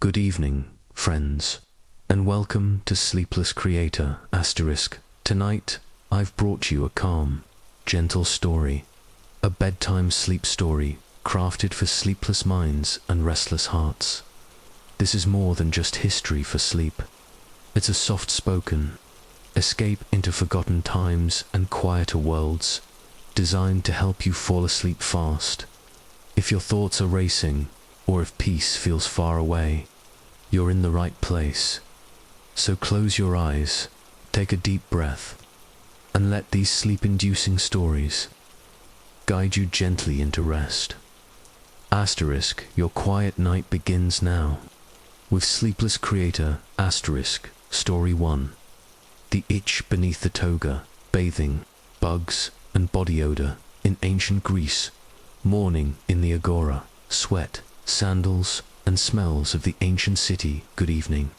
Good evening, friends, and welcome to Sleepless Creator, *. Tonight, I've brought you a calm, gentle story, a bedtime sleep story crafted for sleepless minds and restless hearts. This is more than just history for sleep. It's a soft-spoken escape into forgotten times and quieter worlds, designed to help you fall asleep fast. If your thoughts are racing, or if peace feels far away, you're in the right place. So close your eyes, take a deep breath, and let these sleep-inducing stories guide you gently into rest. *, your quiet night begins now, with Sleepless Creator, *, Story 1. The itch beneath the toga, bathing, bugs, and body odor in ancient Greece, morning in the agora, sweat, sandals, and smells of the ancient city. Good evening.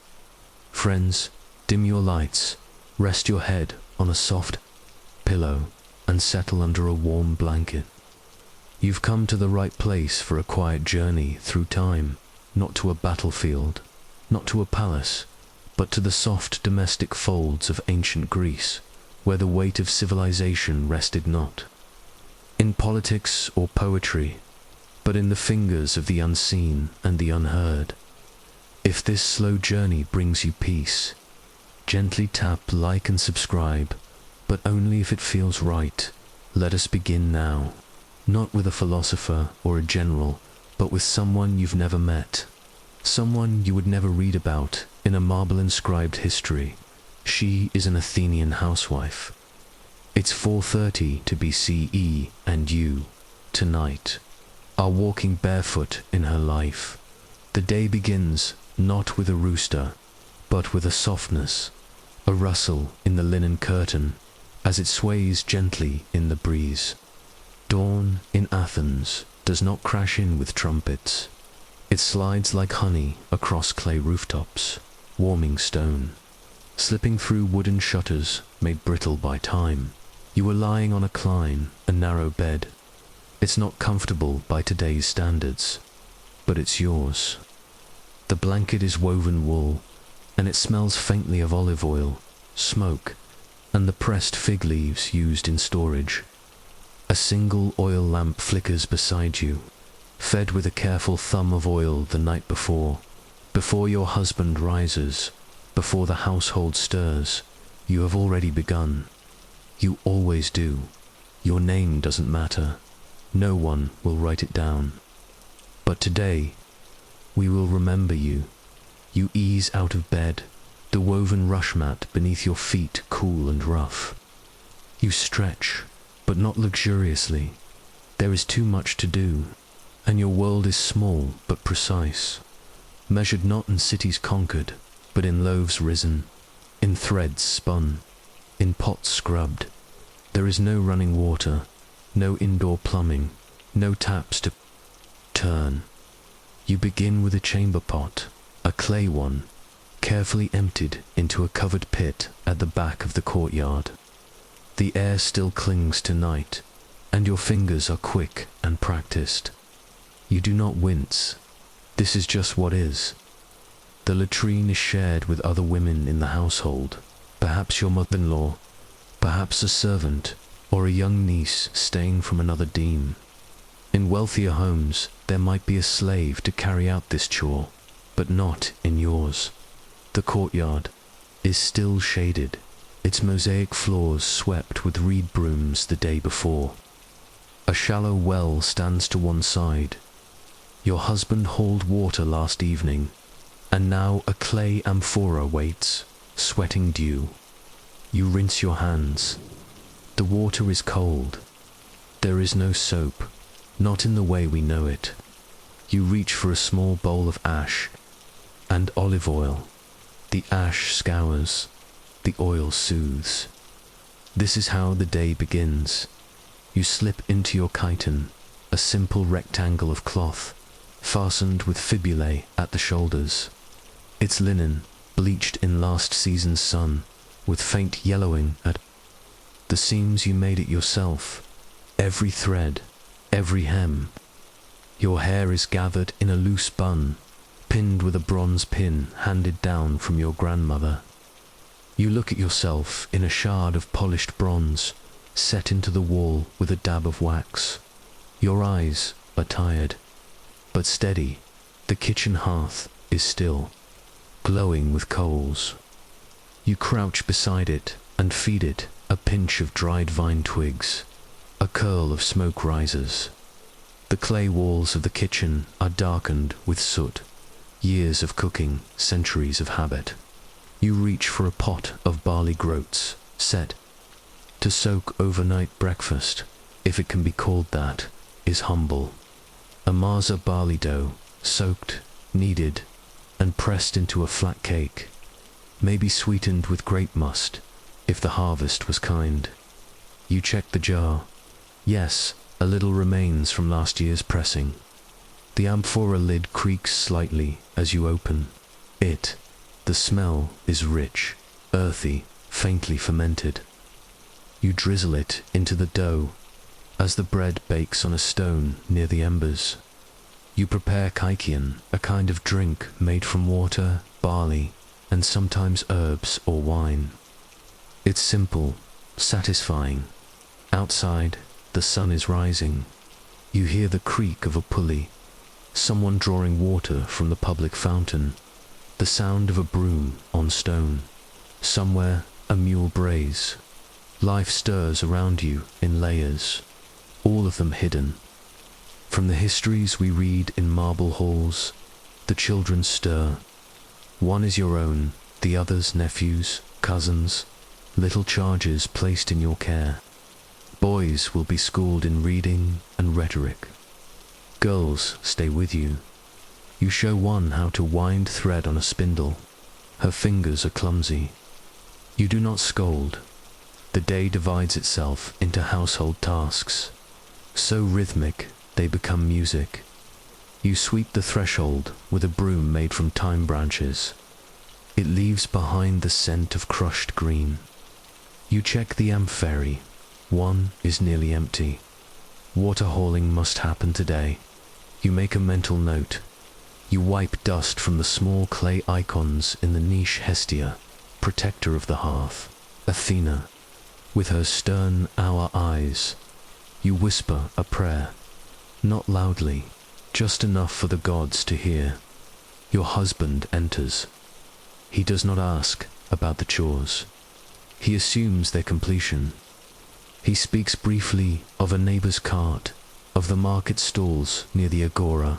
Friends, dim your lights, rest your head on a soft pillow, and settle under a warm blanket. You've come to the right place for a quiet journey through time, not to a battlefield, not to a palace, but to the soft domestic folds of ancient Greece, where the weight of civilization rested not in politics or poetry, but in the fingers of the unseen and the unheard. If this slow journey brings you peace, gently tap like and subscribe, but only if it feels right. Let us begin now, not with a philosopher or a general, but with someone you've never met, someone you would never read about in a marble-inscribed history. She is an Athenian housewife. It's 4:30 to BCE, and you, tonight, are walking barefoot in her life. The day begins not with a rooster, but with a softness, a rustle in the linen curtain as it sways gently in the breeze. Dawn in Athens does not crash in with trumpets. It slides like honey across clay rooftops, warming stone, slipping through wooden shutters made brittle by time. You are lying on a narrow bed. It's not comfortable by today's standards, but it's yours. The blanket is woven wool, and it smells faintly of olive oil, smoke, and the pressed fig leaves used in storage. A single oil lamp flickers beside you, fed with a careful thumb of oil the night before your husband rises, before the household stirs. You have already begun. You always do. Your name doesn't matter. No one will write it down. But today, we will remember you. You ease out of bed, the woven rush mat beneath your feet cool and rough. You stretch, but not luxuriously. There is too much to do, and your world is small but precise, measured not in cities conquered, but in loaves risen, in threads spun, in pots scrubbed. There is no running water, no indoor plumbing, no taps to turn. You begin with a chamber pot, a clay one, carefully emptied into a covered pit at the back of the courtyard. The air still clings to night, and your fingers are quick and practiced. You do not wince. This is just what is. The latrine is shared with other women in the household, perhaps your mother-in-law, perhaps a servant, or a young niece staying from another deme. In wealthier homes, there might be a slave to carry out this chore, but not in yours. The courtyard is still shaded, its mosaic floors swept with reed brooms the day before. A shallow well stands to one side. Your husband hauled water last evening, and now a clay amphora waits, sweating dew. You rinse your hands. The water is cold. There is no soap, not in the way we know it. You reach for a small bowl of ash and olive oil. The ash scours, the oil soothes. This is how the day begins. You slip into your chiton, a simple rectangle of cloth, fastened with fibulae at the shoulders. It's linen, bleached in last season's sun, with faint yellowing at the seams. You made it yourself, every thread, every hem. Your hair is gathered in a loose bun, pinned with a bronze pin handed down from your grandmother. You look at yourself in a shard of polished bronze, set into the wall with a dab of wax. Your eyes are tired, but steady. The kitchen hearth is still, glowing with coals. You crouch beside it and feed it a pinch of dried vine twigs. A curl of smoke rises. The clay walls of the kitchen are darkened with soot. Years of cooking, centuries of habit. You reach for a pot of barley groats, set to soak overnight. Breakfast, if it can be called that, is humble. A maza barley dough, soaked, kneaded, and pressed into a flat cake, maybe sweetened with grape must, if the harvest was kind. You check the jar. Yes, a little remains from last year's pressing. The amphora lid creaks slightly as you open it. The smell is rich, earthy, faintly fermented. You drizzle it into the dough as the bread bakes on a stone near the embers. You prepare kaikion, a kind of drink made from water, barley, and sometimes herbs or wine. It's simple, satisfying. Outside, the sun is rising. You hear the creak of a pulley, someone drawing water from the public fountain, the sound of a broom on stone. Somewhere, a mule brays. Life stirs around you in layers, all of them hidden. From the histories we read in marble halls, the children stir. One is your own, the others nephews, cousins, little charges placed in your care. Boys will be schooled in reading and rhetoric. Girls stay with you. You show one how to wind thread on a spindle. Her fingers are clumsy. You do not scold. The day divides itself into household tasks, so rhythmic they become music. You sweep the threshold with a broom made from thyme branches. It leaves behind the scent of crushed green. You check the amphory. One is nearly empty. Water hauling must happen today. You make a mental note. You wipe dust from the small clay icons in the niche. Hestia, protector of the hearth. Athena, with her stern hour eyes. You whisper a prayer, not loudly, just enough for the gods to hear. Your husband enters. He does not ask about the chores. He assumes their completion. He speaks briefly of a neighbor's cart, of the market stalls near the agora,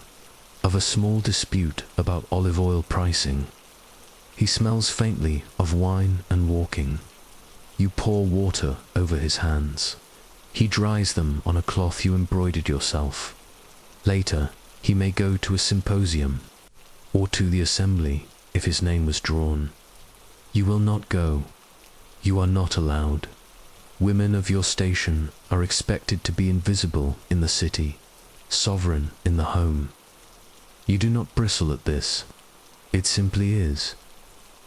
of a small dispute about olive oil pricing. He smells faintly of wine and walking. You pour water over his hands. He dries them on a cloth you embroidered yourself. Later, he may go to a symposium, or to the assembly if his name was drawn. You will not go. You are not allowed. Women of your station are expected to be invisible in the city, sovereign in the home. You do not bristle at this. It simply is.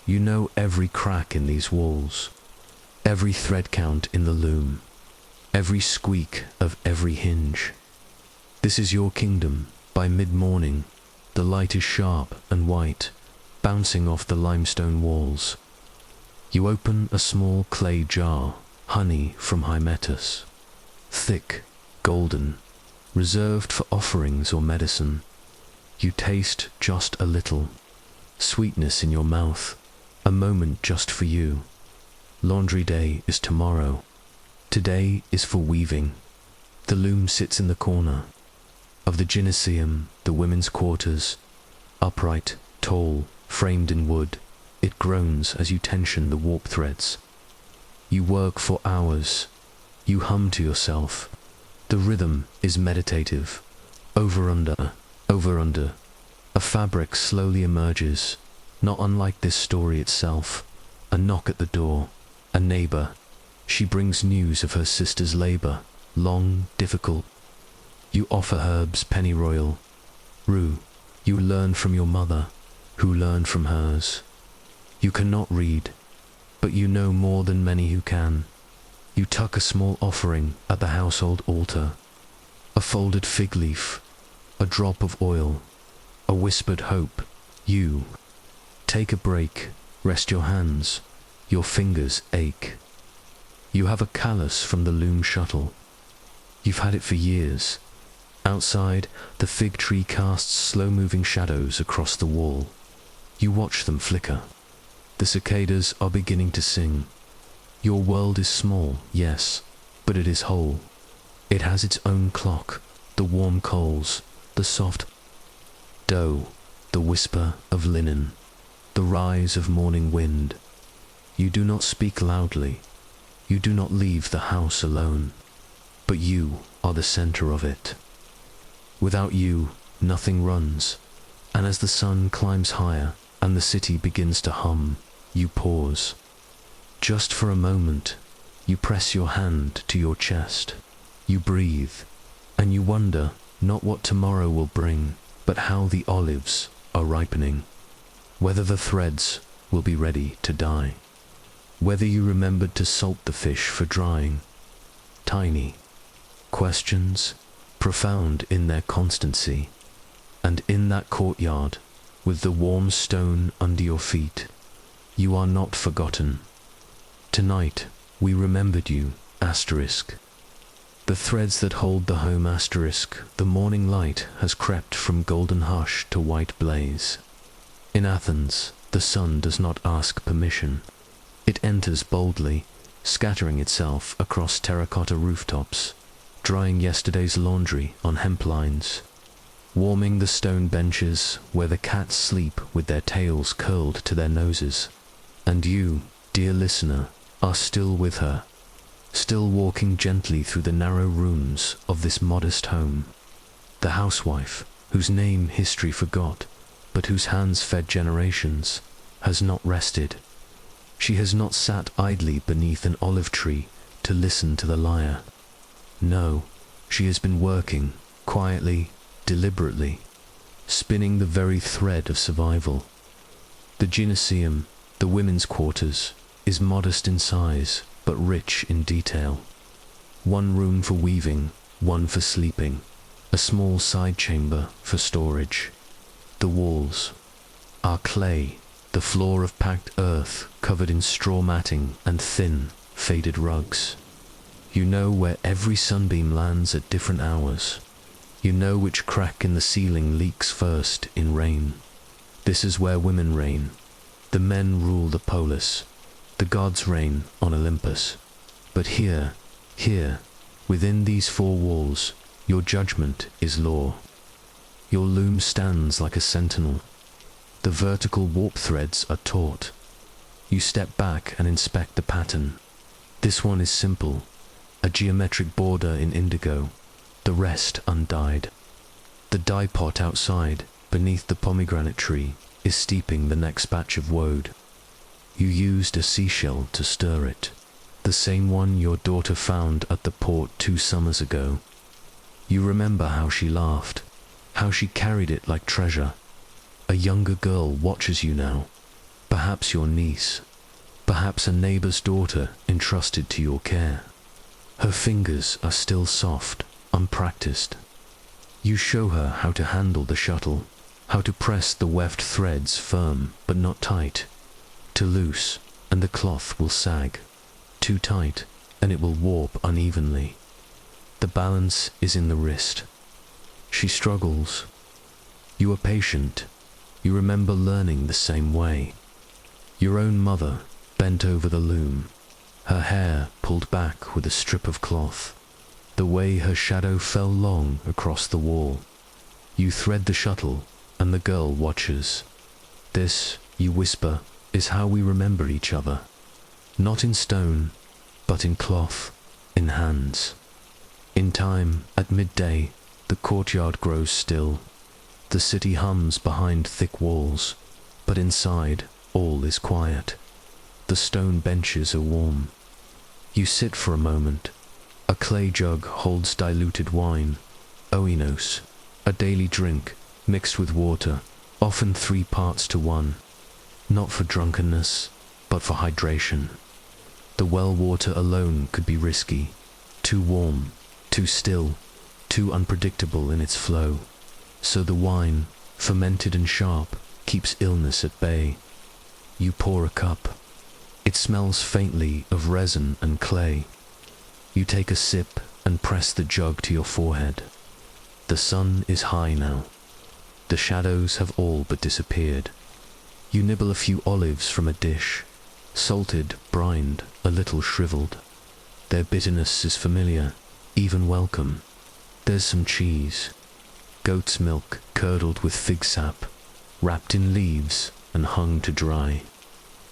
You know every crack in these walls, every thread count in the loom, every squeak of every hinge. This is your kingdom. By mid-morning, the light is sharp and white, bouncing off the limestone walls. You open a small clay jar, honey from Hymettus, thick, golden, reserved for offerings or medicine. You taste just a little, sweetness in your mouth, a moment just for you. Laundry day is tomorrow. Today is for weaving. The loom sits in the corner of the gymnasium, the women's quarters, upright, tall, framed in wood. It groans as you tension the warp threads. You work for hours. You hum to yourself. The rhythm is meditative. Over under, over under. A fabric slowly emerges, not unlike this story itself. A knock at the door. A neighbor. She brings news of her sister's labor, long, difficult. You offer herbs pennyroyal. Rue, you learn from your mother, who learned from hers. You cannot read, but you know more than many who can. You tuck a small offering at the household altar. A folded fig leaf, a drop of oil, a whispered hope. You. Take a break, rest your hands, your fingers ache. You have a callus from the loom shuttle. You've had it for years. Outside, the fig tree casts slow-moving shadows across the wall. You watch them flicker. The cicadas are beginning to sing. Your world is small, yes, but it is whole. It has its own clock, the warm coals, the soft dough, the whisper of linen, the rise of morning wind. You do not speak loudly. You do not leave the house alone, but you are the center of it. Without you, nothing runs, and as the sun climbs higher and the city begins to hum, you pause. Just for a moment, you press your hand to your chest. You breathe, and you wonder not what tomorrow will bring, but how the olives are ripening, whether the threads will be ready to dye, whether you remembered to salt the fish for drying. Tiny questions, profound in their constancy, and in that courtyard, with the warm stone under your feet, you are not forgotten. Tonight, we remembered you, asterisk. The threads that hold the home, asterisk, the morning light has crept from golden hush to white blaze. In Athens, the sun does not ask permission. It enters boldly, scattering itself across terracotta rooftops, drying yesterday's laundry on hemp lines, warming the stone benches where the cats sleep with their tails curled to their noses. And you, dear listener, are still with her, still walking gently through the narrow rooms of this modest home. The housewife, whose name history forgot, but whose hands fed generations, has not rested. She has not sat idly beneath an olive tree to listen to the lyre. No, she has been working, quietly, deliberately, spinning the very thread of survival. The gymnasium, the women's quarters, is modest in size, but rich in detail. One room for weaving, one for sleeping, a small side chamber for storage. The walls are clay, the floor of packed earth covered in straw matting and thin, faded rugs. You know where every sunbeam lands at different hours. You know which crack in the ceiling leaks first in rain. This is where women reign. The men rule the polis. The gods reign on Olympus. But here, within these four walls, your judgment is law. Your loom stands like a sentinel. The vertical warp threads are taut. You step back and inspect the pattern. This one is simple, a geometric border in indigo, the rest undyed. The dye pot outside, beneath the pomegranate tree, is steeping the next batch of woad. You used a seashell to stir it, the same one your daughter found at the port 2 summers ago. You remember how she laughed, how she carried it like treasure. A younger girl watches you now, perhaps your niece, perhaps a neighbor's daughter entrusted to your care. Her fingers are still soft, unpracticed. You show her how to handle the shuttle, how to press the weft threads firm but not tight. Too loose, and the cloth will sag. Too tight, and it will warp unevenly. The balance is in the wrist. She struggles. You are patient. You remember learning the same way. Your own mother bent over the loom, her hair pulled back with a strip of cloth, the way her shadow fell long across the wall. You thread the shuttle, and the girl watches. This, you whisper, is how we remember each other. Not in stone, but in cloth, in hands. In time, at midday, the courtyard grows still. The city hums behind thick walls, but inside, all is quiet. The stone benches are warm. You sit for a moment. A clay jug holds diluted wine, oinos, a daily drink, mixed with water, often 3 parts to 1. Not for drunkenness, but for hydration. The well water alone could be risky, too warm, too still, too unpredictable in its flow. So the wine, fermented and sharp, keeps illness at bay. You pour a cup. It smells faintly of resin and clay. You take a sip and press the jug to your forehead. The sun is high now. The shadows have all but disappeared. You nibble a few olives from a dish, salted, brined, a little shriveled. Their bitterness is familiar, even welcome. There's some cheese, goat's milk curdled with fig sap, wrapped in leaves and hung to dry.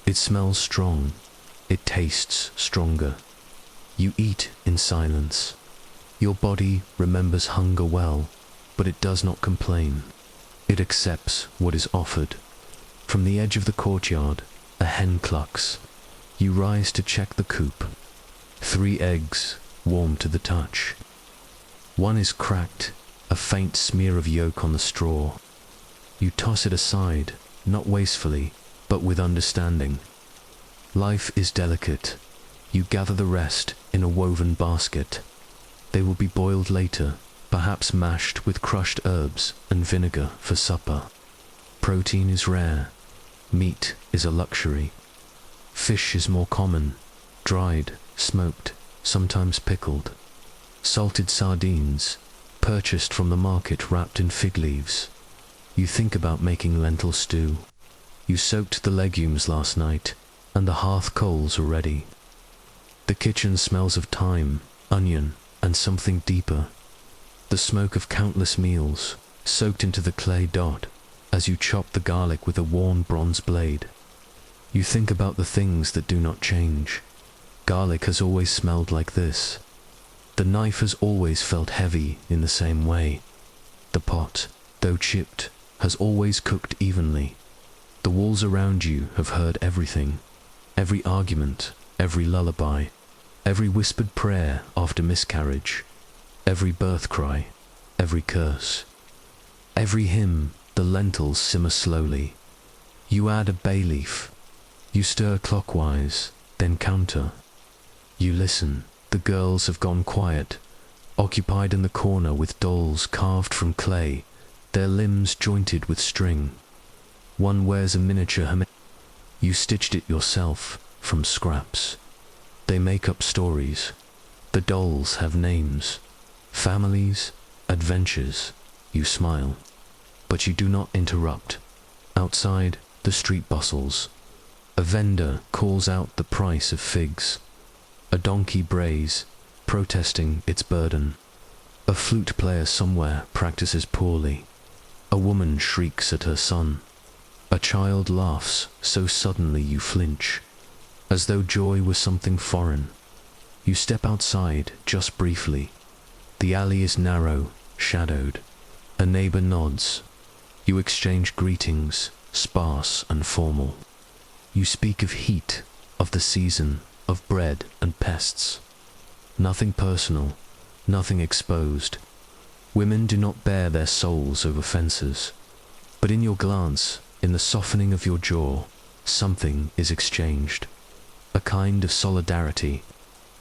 It smells strong. It tastes stronger. You eat in silence. Your body remembers hunger well, but it does not complain. It accepts what is offered. From the edge of the courtyard, a hen clucks. You rise to check the coop. 3 eggs, warm to the touch. One is cracked, a faint smear of yolk on the straw. You toss it aside, not wastefully, but with understanding. Life is delicate. You gather the rest in a woven basket. They will be boiled later, perhaps mashed with crushed herbs and vinegar for supper. Protein is rare. Meat is a luxury. Fish is more common, dried, smoked, sometimes pickled. Salted sardines, purchased from the market wrapped in fig leaves. You think about making lentil stew. You soaked the legumes last night, and the hearth coals are ready. The kitchen smells of thyme, onion, and something deeper. The smoke of countless meals, soaked into the clay dot, as you chop the garlic with a worn bronze blade. You think about the things that do not change. Garlic has always smelled like this. The knife has always felt heavy in the same way. The pot, though chipped, has always cooked evenly. The walls around you have heard everything. Every argument, every lullaby, every whispered prayer after miscarriage, every birth cry, every curse. Every hymn, the lentils simmer slowly. You add a bay leaf. You stir clockwise, then counter. You listen. The girls have gone quiet, occupied in the corner with dolls carved from clay, their limbs jointed with string. One wears a miniature hermit. You stitched it yourself from scraps. They make up stories. The dolls have names, families, adventures. You smile, but you do not interrupt. Outside, the street bustles. A vendor calls out the price of figs. A donkey brays, protesting its burden. A flute player somewhere practices poorly. A woman shrieks at her son. A child laughs so suddenly you flinch, as though joy was something foreign. You step outside just briefly. The alley is narrow, shadowed. A neighbor nods. You exchange greetings, sparse and formal. You speak of heat, of the season, of bread and pests. Nothing personal, nothing exposed. Women do not bare their souls over fences. But in your glance, in the softening of your jaw, something is exchanged. A kind of solidarity,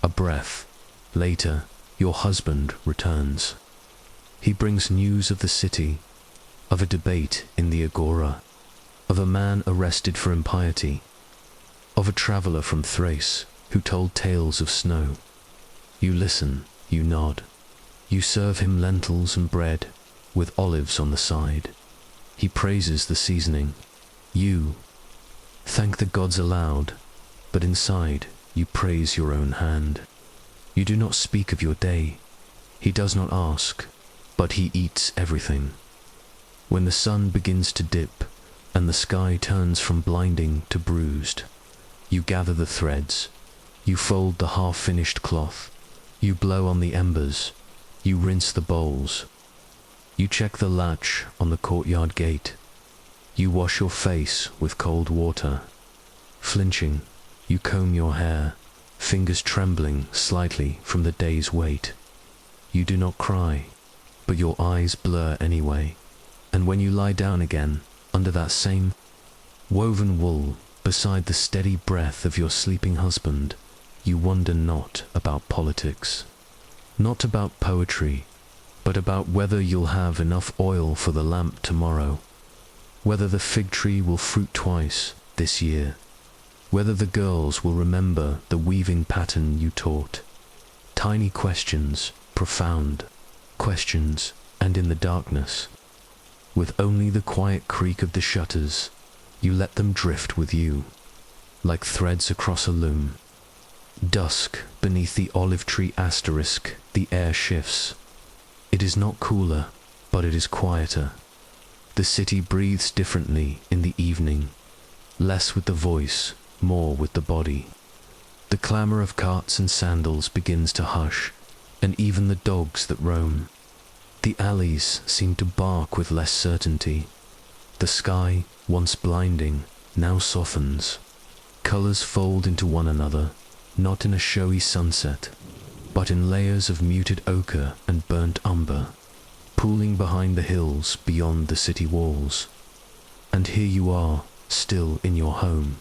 a breath. Later, your husband returns. He brings news of the city, of a debate in the agora, of a man arrested for impiety, of a traveller from Thrace who told tales of snow. You listen, you nod. You serve him lentils and bread, with olives on the side. He praises the seasoning. You thank the gods aloud, but inside you praise your own hand. You do not speak of your day. He does not ask, but he eats everything. When the sun begins to dip, and the sky turns from blinding to bruised, you gather the threads. You fold the half-finished cloth. You blow on the embers. You rinse the bowls. You check the latch on the courtyard gate. You wash your face with cold water. Flinching, you comb your hair, fingers trembling slightly from the day's weight. You do not cry, but your eyes blur anyway. And when you lie down again, under that same woven wool, beside the steady breath of your sleeping husband, you wonder not about politics, not about poetry, but about whether you'll have enough oil for the lamp tomorrow. Whether the fig tree will fruit twice this year. Whether the girls will remember the weaving pattern you taught. Tiny questions, profound questions, and in the darkness, with only the quiet creak of the shutters, you let them drift with you, like threads across a loom. Dusk, beneath the olive tree asterisk, the air shifts. It is not cooler, but it is quieter. The city breathes differently in the evening, less with the voice, more with the body. The clamour of carts and sandals begins to hush, and even the dogs that roam. The alleys seem to bark with less certainty. The sky, once blinding, now softens. Colours fold into one another, not in a showy sunset, but in layers of muted ochre and burnt umber, pooling behind the hills beyond the city walls. And here you are, still in your home.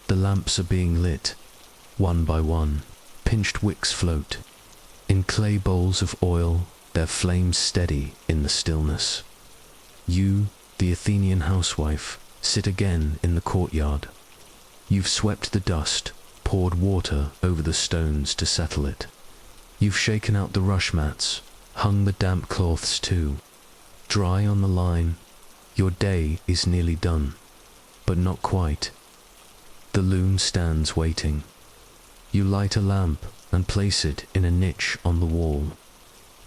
The lamps are being lit, one by one. Pinched wicks float. In clay bowls of oil, their flames steady in the stillness. You, the Athenian housewife, sit again in the courtyard. You've swept the dust, poured water over the stones to settle it. You've shaken out the rush mats, hung the damp cloths too. Dry on the line, your day is nearly done, but not quite. The loom stands waiting. You light a lamp and place it in a niche on the wall.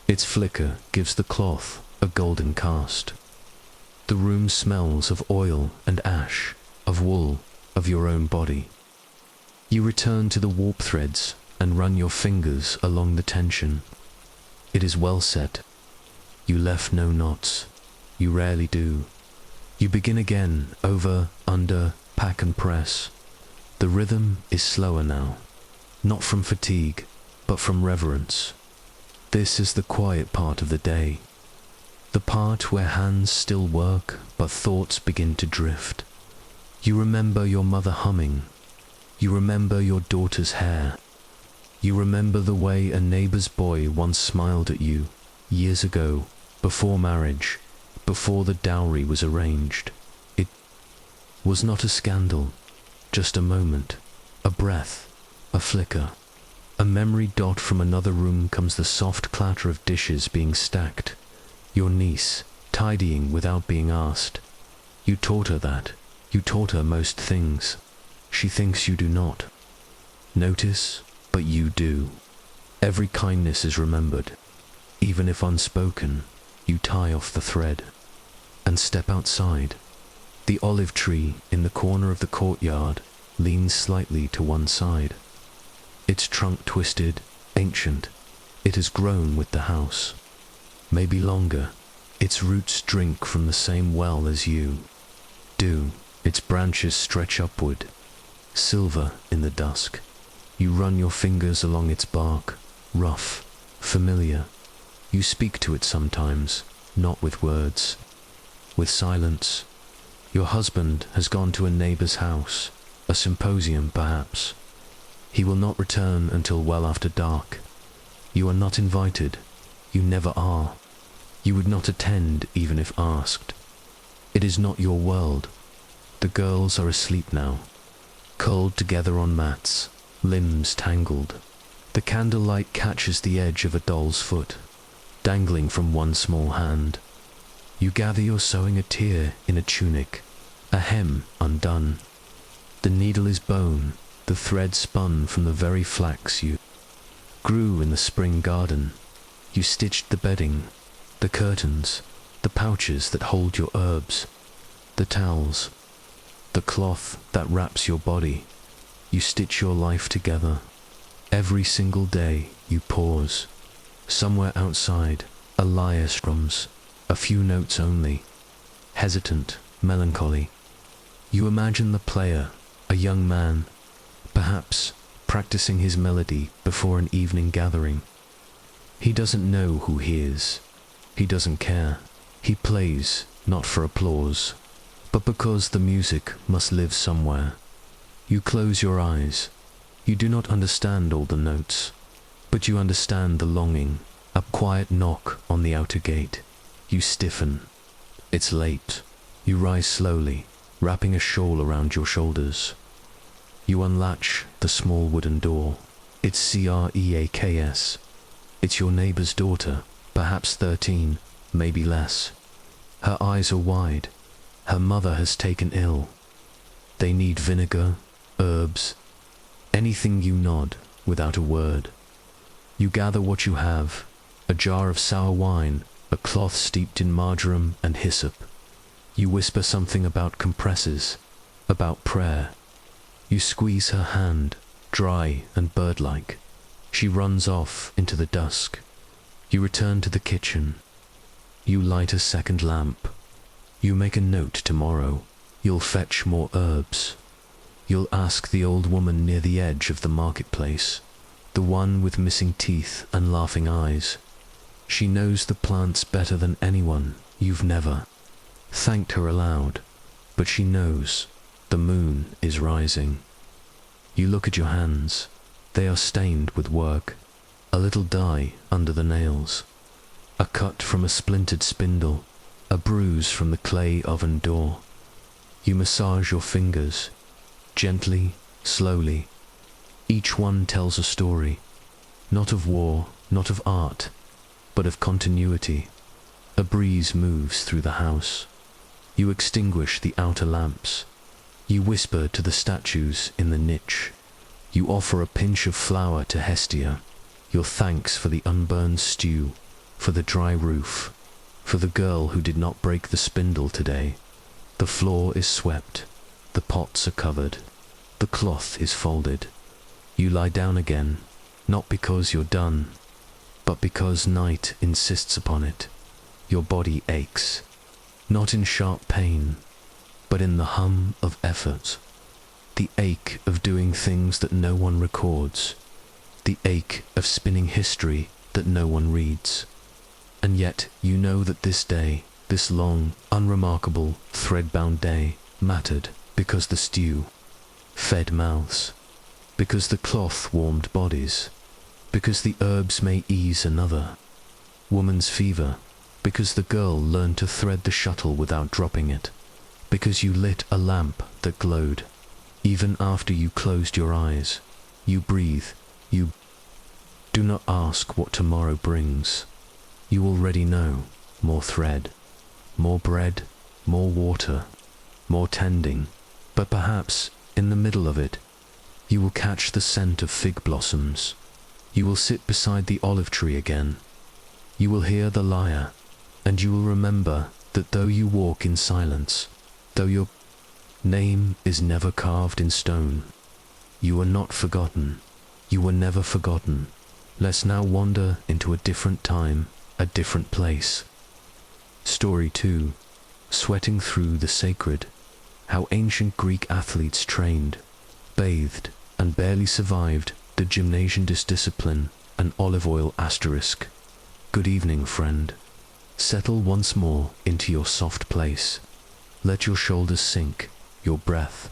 Its flicker gives the cloth a golden cast. The room smells of oil and ash, of wool, of your own body. You return to the warp threads and run your fingers along the tension. It is well set. You left no knots. You rarely do. You begin again, over, under, pack and press. The rhythm is slower now, not from fatigue, but from reverence. This is the quiet part of the day, the part where hands still work, but thoughts begin to drift. You remember your mother humming. You remember your daughter's hair. You remember the way a neighbour's boy once smiled at you, years ago, before marriage, before the dowry was arranged. It was not a scandal, just a moment, a breath, a flicker. A memory dot from another room comes the soft clatter of dishes being stacked. Your niece, tidying without being asked. You taught her that. You taught her most things. She thinks you do not. Notice, but you do. Every kindness is remembered. Even if unspoken, you tie off the thread and step outside. The olive tree in the corner of the courtyard leans slightly to one side. Its trunk twisted, ancient. It has grown with the house. Maybe longer. Its roots drink from the same well as you do. Its branches stretch upward, silver in the dusk. You run your fingers along its bark, rough, familiar. You speak to it sometimes, not with words, with silence. Your husband has gone to a neighbour's house, a symposium perhaps. He will not return until well after dark. You are not invited. You never are. You would not attend even if asked. It is not your world. The girls are asleep now, curled together on mats, limbs tangled. The candlelight catches the edge of a doll's foot, dangling from one small hand. You gather your sewing a tear in a tunic, a hem undone. The needle is bone, the thread spun from the very flax you grew in the spring garden. You stitched the bedding, the curtains, the pouches that hold your herbs, the towels, the cloth that wraps your body. You stitch your life together. Every single day you pause. Somewhere outside, a lyre strums, a few notes only, hesitant, melancholy. You imagine the player, a young man, perhaps practicing his melody before an evening gathering. He doesn't know who hears. He doesn't care. He plays, not for applause, but because the music must live somewhere. You close your eyes. You do not understand all the notes, but you understand the longing, a quiet knock on the outer gate. You stiffen. It's late. You rise slowly, wrapping a shawl around your shoulders. You unlatch the small wooden door. It's Creaks. It's your neighbor's daughter, perhaps 13, maybe less. Her eyes are wide. Her mother has taken ill. They need vinegar, herbs, anything. You nod without a word. You gather what you have, a jar of sour wine, a cloth steeped in marjoram and hyssop. You whisper something about compresses, about prayer. You squeeze her hand, dry and bird-like. She runs off into the dusk. You return to the kitchen. You light a second lamp. You make a note tomorrow. You'll fetch more herbs. You'll ask the old woman near the edge of the marketplace, the one with missing teeth and laughing eyes. She knows the plants better than anyone. You've never thanked her aloud, but she knows the moon is rising. You look at your hands. They are stained with work. A little dye under the nails. A cut from a splintered spindle. A bruise from the clay oven door. You massage your fingers, gently, slowly. Each one tells a story, not of war, not of art, but of continuity. A breeze moves through the house. You extinguish the outer lamps. You whisper to the statues in the niche. You offer a pinch of flour to Hestia, your thanks for the unburned stew, for the dry roof, for the girl who did not break the spindle today. The floor is swept, the pots are covered, the cloth is folded. You lie down again, not because you're done, but because night insists upon it. Your body aches, not in sharp pain, but in the hum of effort. The ache of doing things that no one records. The ache of spinning history that no one reads. And yet you know that this day, this long, unremarkable, thread-bound day, mattered because the stew fed mouths, because the cloth warmed bodies, because the herbs may ease another woman's fever, because the girl learned to thread the shuttle without dropping it, because you lit a lamp that glowed. Even after you closed your eyes, you breathe, you do not ask what tomorrow brings. You already know. More thread, more bread, more water, more tending. But perhaps, in the middle of it, you will catch the scent of fig blossoms. You will sit beside the olive tree again. You will hear the lyre, and you will remember that though you walk in silence, though your name is never carved in stone, you are not forgotten. You were never forgotten. Let's now wander into a different time, a different place. Story 2. Sweating through the sacred. How ancient Greek athletes trained, bathed, and barely survived the gymnasium discipline, an olive oil asterisk. Good evening, friend. Settle once more into your soft place. Let your shoulders sink, your breath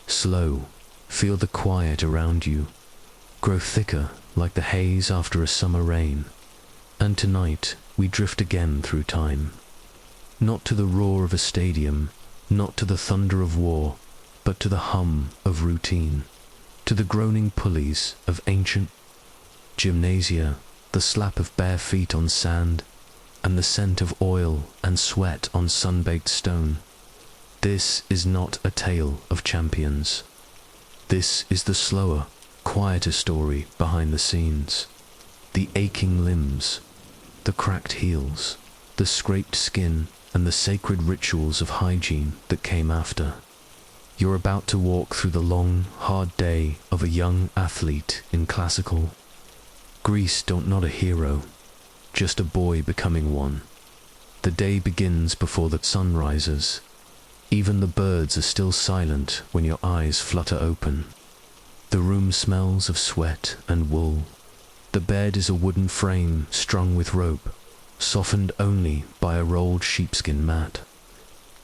slow. Feel the quiet around you grow thicker like the haze after a summer rain. And tonight we drift again through time. Not to the roar of a stadium, not to the thunder of war, but to the hum of routine, to the groaning pulleys of ancient gymnasia, the slap of bare feet on sand, and the scent of oil and sweat on sun-baked stone. This is not a tale of champions. This is the slower, quieter story behind the scenes. The aching limbs, the cracked heels, the scraped skin, and the sacred rituals of hygiene that came after. You're about to walk through the long, hard day of a young athlete in classical Greece. Not a hero, just a boy becoming one. The day begins before the sun rises. Even the birds are still silent when your eyes flutter open. The room smells of sweat and wool. The bed is a wooden frame strung with rope, softened only by a rolled sheepskin mat.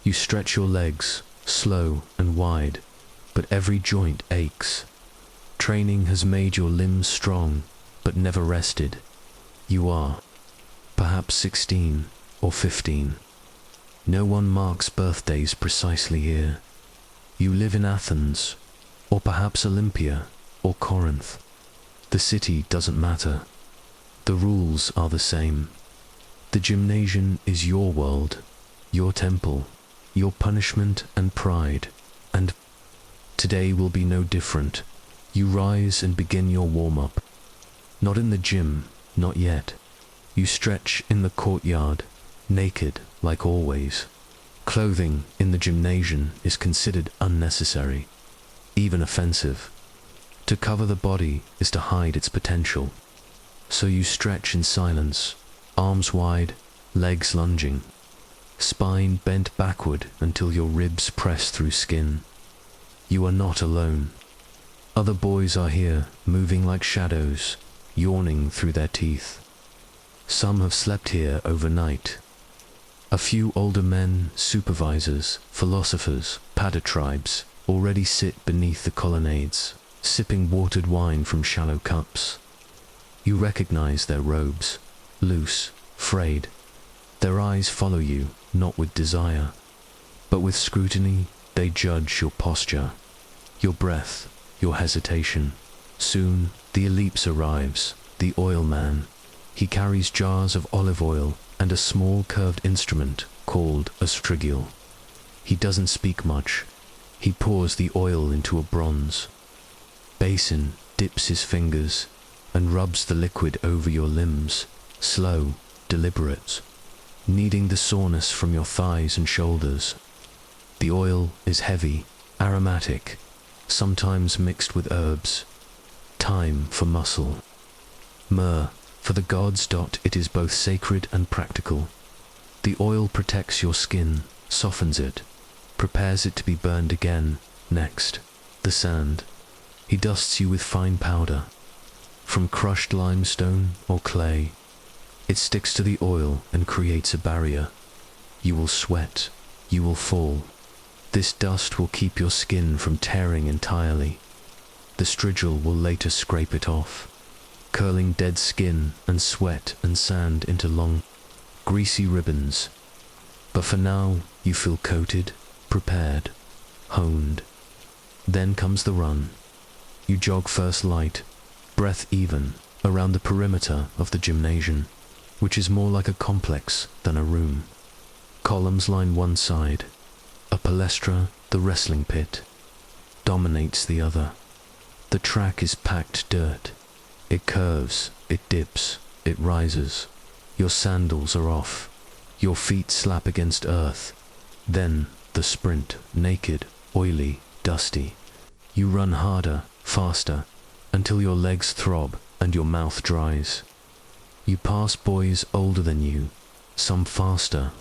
You stretch your legs, slow and wide, but every joint aches. Training has made your limbs strong, but never rested. You are, perhaps 16 or 15. No one marks birthdays precisely here. You live in Athens, or perhaps Olympia, or Corinth. The city doesn't matter. The rules are the same. The gymnasium is your world, your temple, your punishment and pride, and today will be no different. You rise and begin your warm-up. Not in the gym, not yet. You stretch in the courtyard, naked like always. Clothing in the gymnasium is considered unnecessary, even offensive. To cover the body is to hide its potential. So you stretch in silence, arms wide, legs lunging, spine bent backward until your ribs press through skin. You are not alone. Other boys are here, moving like shadows, yawning through their teeth. Some have slept here overnight. A few older men, supervisors, philosophers, padatribes, already sit beneath the colonnades, sipping watered wine from shallow cups. You recognize their robes, loose, frayed. Their eyes follow you, not with desire, but with scrutiny. They judge your posture, your breath, your hesitation. Soon, the ellipse arrives, the oil man. He carries jars of olive oil and a small curved instrument called a strigil. He doesn't speak much. He pours the oil into a bronze basin, dips his fingers, and rubs the liquid over your limbs, slow, deliberate, kneading the soreness from your thighs and shoulders. The oil is heavy, aromatic, sometimes mixed with herbs. Thyme for muscle. Myrrh for the gods. It is both sacred and practical. The oil protects your skin, softens it, prepares it to be burned again. Next, the sand. He dusts you with fine powder, from crushed limestone or clay. It sticks to the oil and creates a barrier. You will sweat, you will fall. This dust will keep your skin from tearing entirely. The strigil will later scrape it off, curling dead skin and sweat and sand into long, greasy ribbons. But for now, you feel coated, prepared, honed. Then comes the run. You jog first light, breath even, around the perimeter of the gymnasium, which is more like a complex than a room. Columns line one side. A palestra, the wrestling pit, dominates the other. The track is packed dirt. It curves, it dips, it rises. Your sandals are off. Your feet slap against earth. Then the sprint, naked, oily, dusty. You run harder, faster, until your legs throb and your mouth dries. You pass boys older than you, some faster,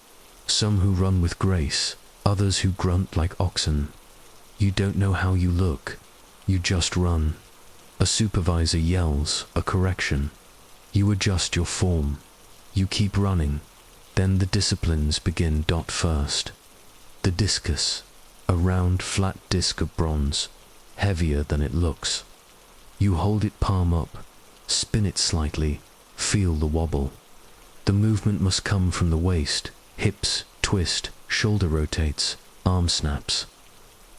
some who run with grace, others who grunt like oxen. You don't know how you look, you just run. A supervisor yells a correction. You adjust your form. You keep running. Then the disciplines begin. First, the discus, a round flat disc of bronze, heavier than it looks. You hold it palm up, spin it slightly, feel the wobble. The movement must come from the waist, hips twist, shoulder rotates, arm snaps.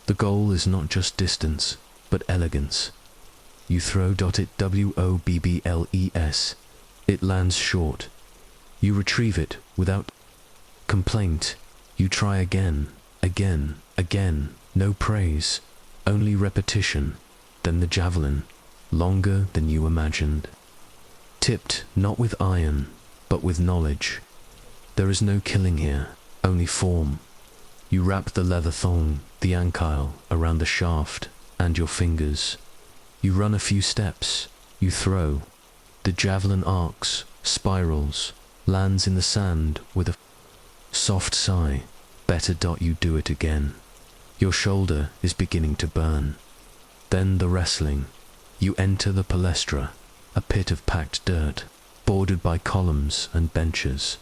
The goal is not just distance, but elegance. You throw it wobbles. It lands short. You retrieve it without complaint. You try again, again, again. No praise, only repetition. Then the javelin, longer than you imagined. Tipped not with iron, but with knowledge. There is no killing here, only form. You wrap the leather thong, the ankyle, around the shaft and your fingers. You run a few steps, you throw. The javelin arcs, spirals, lands in the sand with a soft sigh. Better. You do it again. Your shoulder is beginning to burn. Then the wrestling. You enter the palestra, a pit of packed dirt, bordered by columns and benches.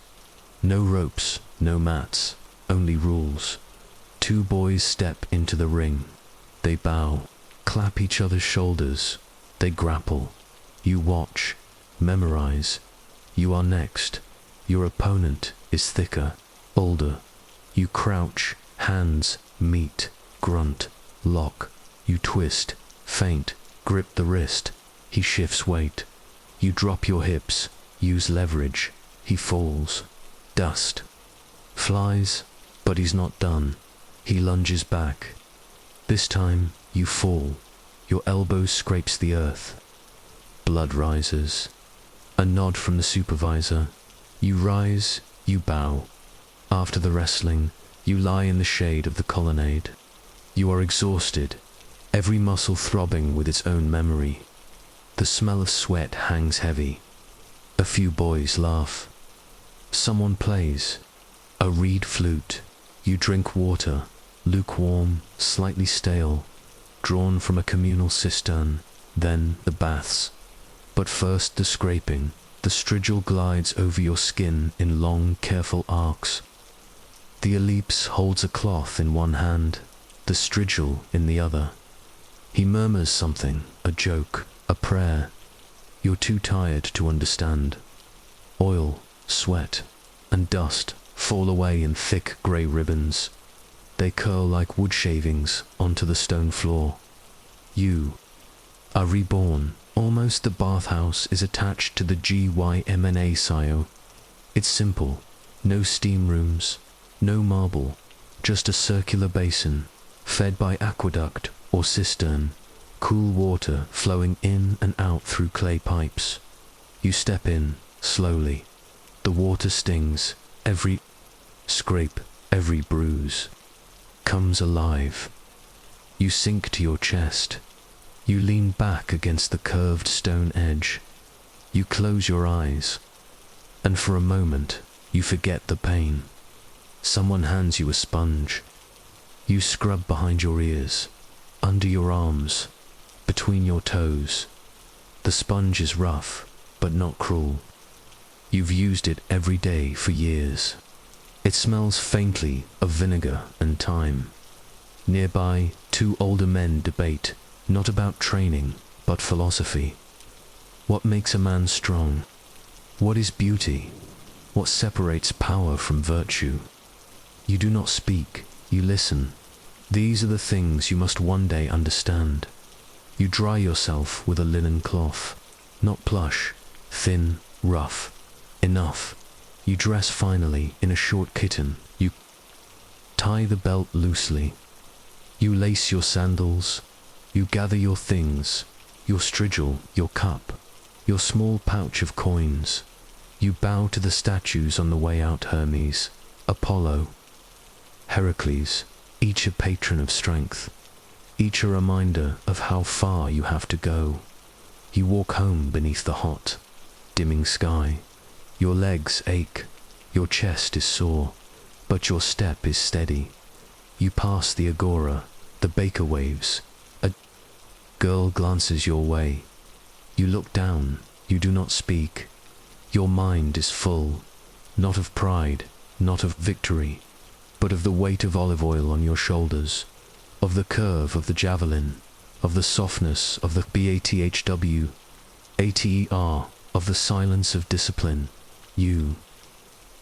No ropes, no mats, only rules. Two boys step into the ring. They bow, clap each other's shoulders. They grapple. You watch, memorize. You are next. Your opponent is thicker, older, You crouch, hands meet, grunt, lock. You twist, feint, grip the wrist. He shifts weight. You drop your hips, use leverage. He falls. Dust. Flies, but he's not done. He lunges back. This time, you fall. Your elbow scrapes the earth. Blood rises. A nod from the supervisor. You rise, you bow. After the wrestling, you lie in the shade of the colonnade. You are exhausted, every muscle throbbing with its own memory. The smell of sweat hangs heavy. A few boys laugh. Someone plays. A reed flute. You drink water, lukewarm, slightly stale, drawn from a communal cistern, then the baths. But first the scraping. The strigil glides over your skin in long, careful arcs. The ellipse holds a cloth in one hand, the strigil in the other. He murmurs something, a joke, a prayer. You're too tired to understand. Oil, sweat, and dust fall away in thick grey ribbons. They curl like wood shavings onto the stone floor. You are reborn. Almost the bathhouse is attached to the GYMNA SIO. It's simple. No steam rooms, no marble, just a circular basin, fed by aqueduct or cistern, cool water flowing in and out through clay pipes. You step in, slowly. The water stings, every scrape, every bruise, comes alive. You sink to your chest. You lean back against the curved stone edge. You close your eyes, and for a moment, you forget the pain. Someone hands you a sponge. You scrub behind your ears, under your arms, between your toes. The sponge is rough, but not cruel. You've used it every day for years. It smells faintly of vinegar and thyme. Nearby, two older men debate, not about training, but philosophy. What makes a man strong? What is beauty? What separates power from virtue? You do not speak, you listen. These are the things you must one day understand. You dry yourself with a linen cloth, not plush, thin, rough. Enough. You dress finally in a short kitten. You tie the belt loosely. You lace your sandals. You gather your things, your strigil, your cup, your small pouch of coins. You bow to the statues on the way out, Hermes, Apollo, Heracles, each a patron of strength, each a reminder of how far you have to go. You walk home beneath the hot, dimming sky. Your legs ache, your chest is sore, but your step is steady. You pass the agora, the baker waves. A girl glances your way. You look down, you do not speak. Your mind is full, not of pride, not of victory, but of the weight of olive oil on your shoulders, of the curve of the javelin, of the softness of the BATHW, ATER, of the silence of discipline. You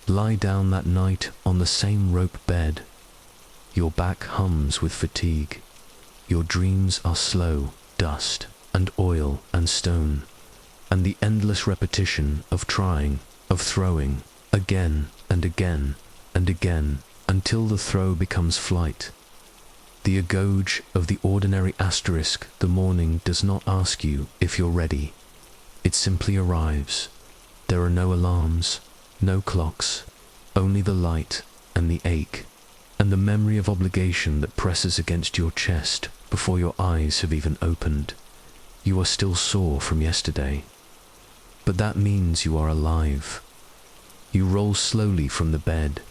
lie down that night on the same rope bed. Your back hums with fatigue. Your dreams are slow, dust and oil and stone, and the endless repetition of trying, of throwing, again and again and again, until the throw becomes flight. The agouge of the ordinary asterisk the morning does not ask you if you're ready. It simply arrives. There are no alarms, no clocks, only the light and the ache, and the memory of obligation that presses against your chest before your eyes have even opened. You are still sore from yesterday, but that means you are alive. You roll slowly from the bed.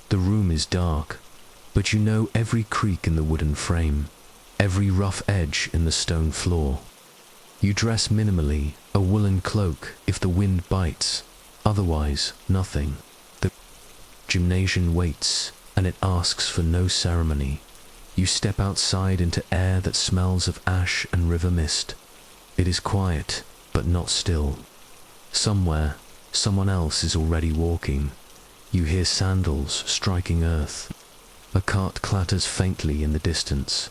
The room is dark, but you know every creak in the wooden frame, every rough edge in the stone floor. You dress minimally, a woolen cloak if the wind bites, otherwise nothing. The gymnasium waits, and it asks for no ceremony. You step outside into air that smells of ash and river mist. It is quiet, but not still. Somewhere, someone else is already walking. You hear sandals striking earth. A cart clatters faintly in the distance,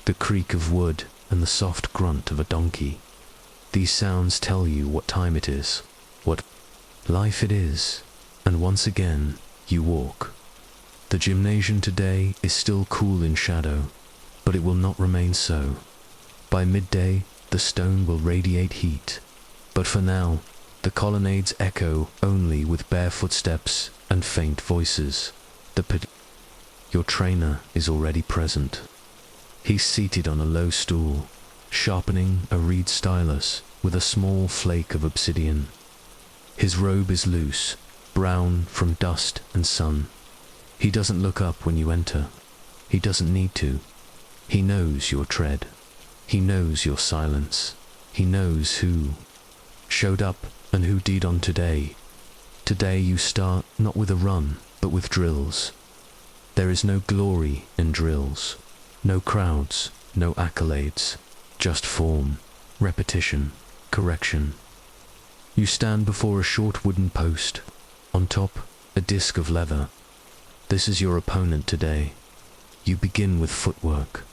the creak of wood and the soft grunt of a donkey. These sounds tell you what time it is, what life it is, and once again you walk. The gymnasium today is still cool in shadow, but it will not remain so. By midday, the stone will radiate heat, but for now, the colonnades echo only with bare footsteps and faint voices. Your trainer is already present. He's seated on a low stool, sharpening a reed stylus with a small flake of obsidian. His robe is loose, brown from dust and sun. He doesn't look up when you enter. He doesn't need to. He knows your tread. He knows your silence. He knows who showed up and who did on today. Today you start not with a run, but with drills. There is no glory in drills. No crowds, no accolades. Just form, repetition, correction. You stand before a short wooden post. On top, a disc of leather. This is your opponent today. You begin with footwork,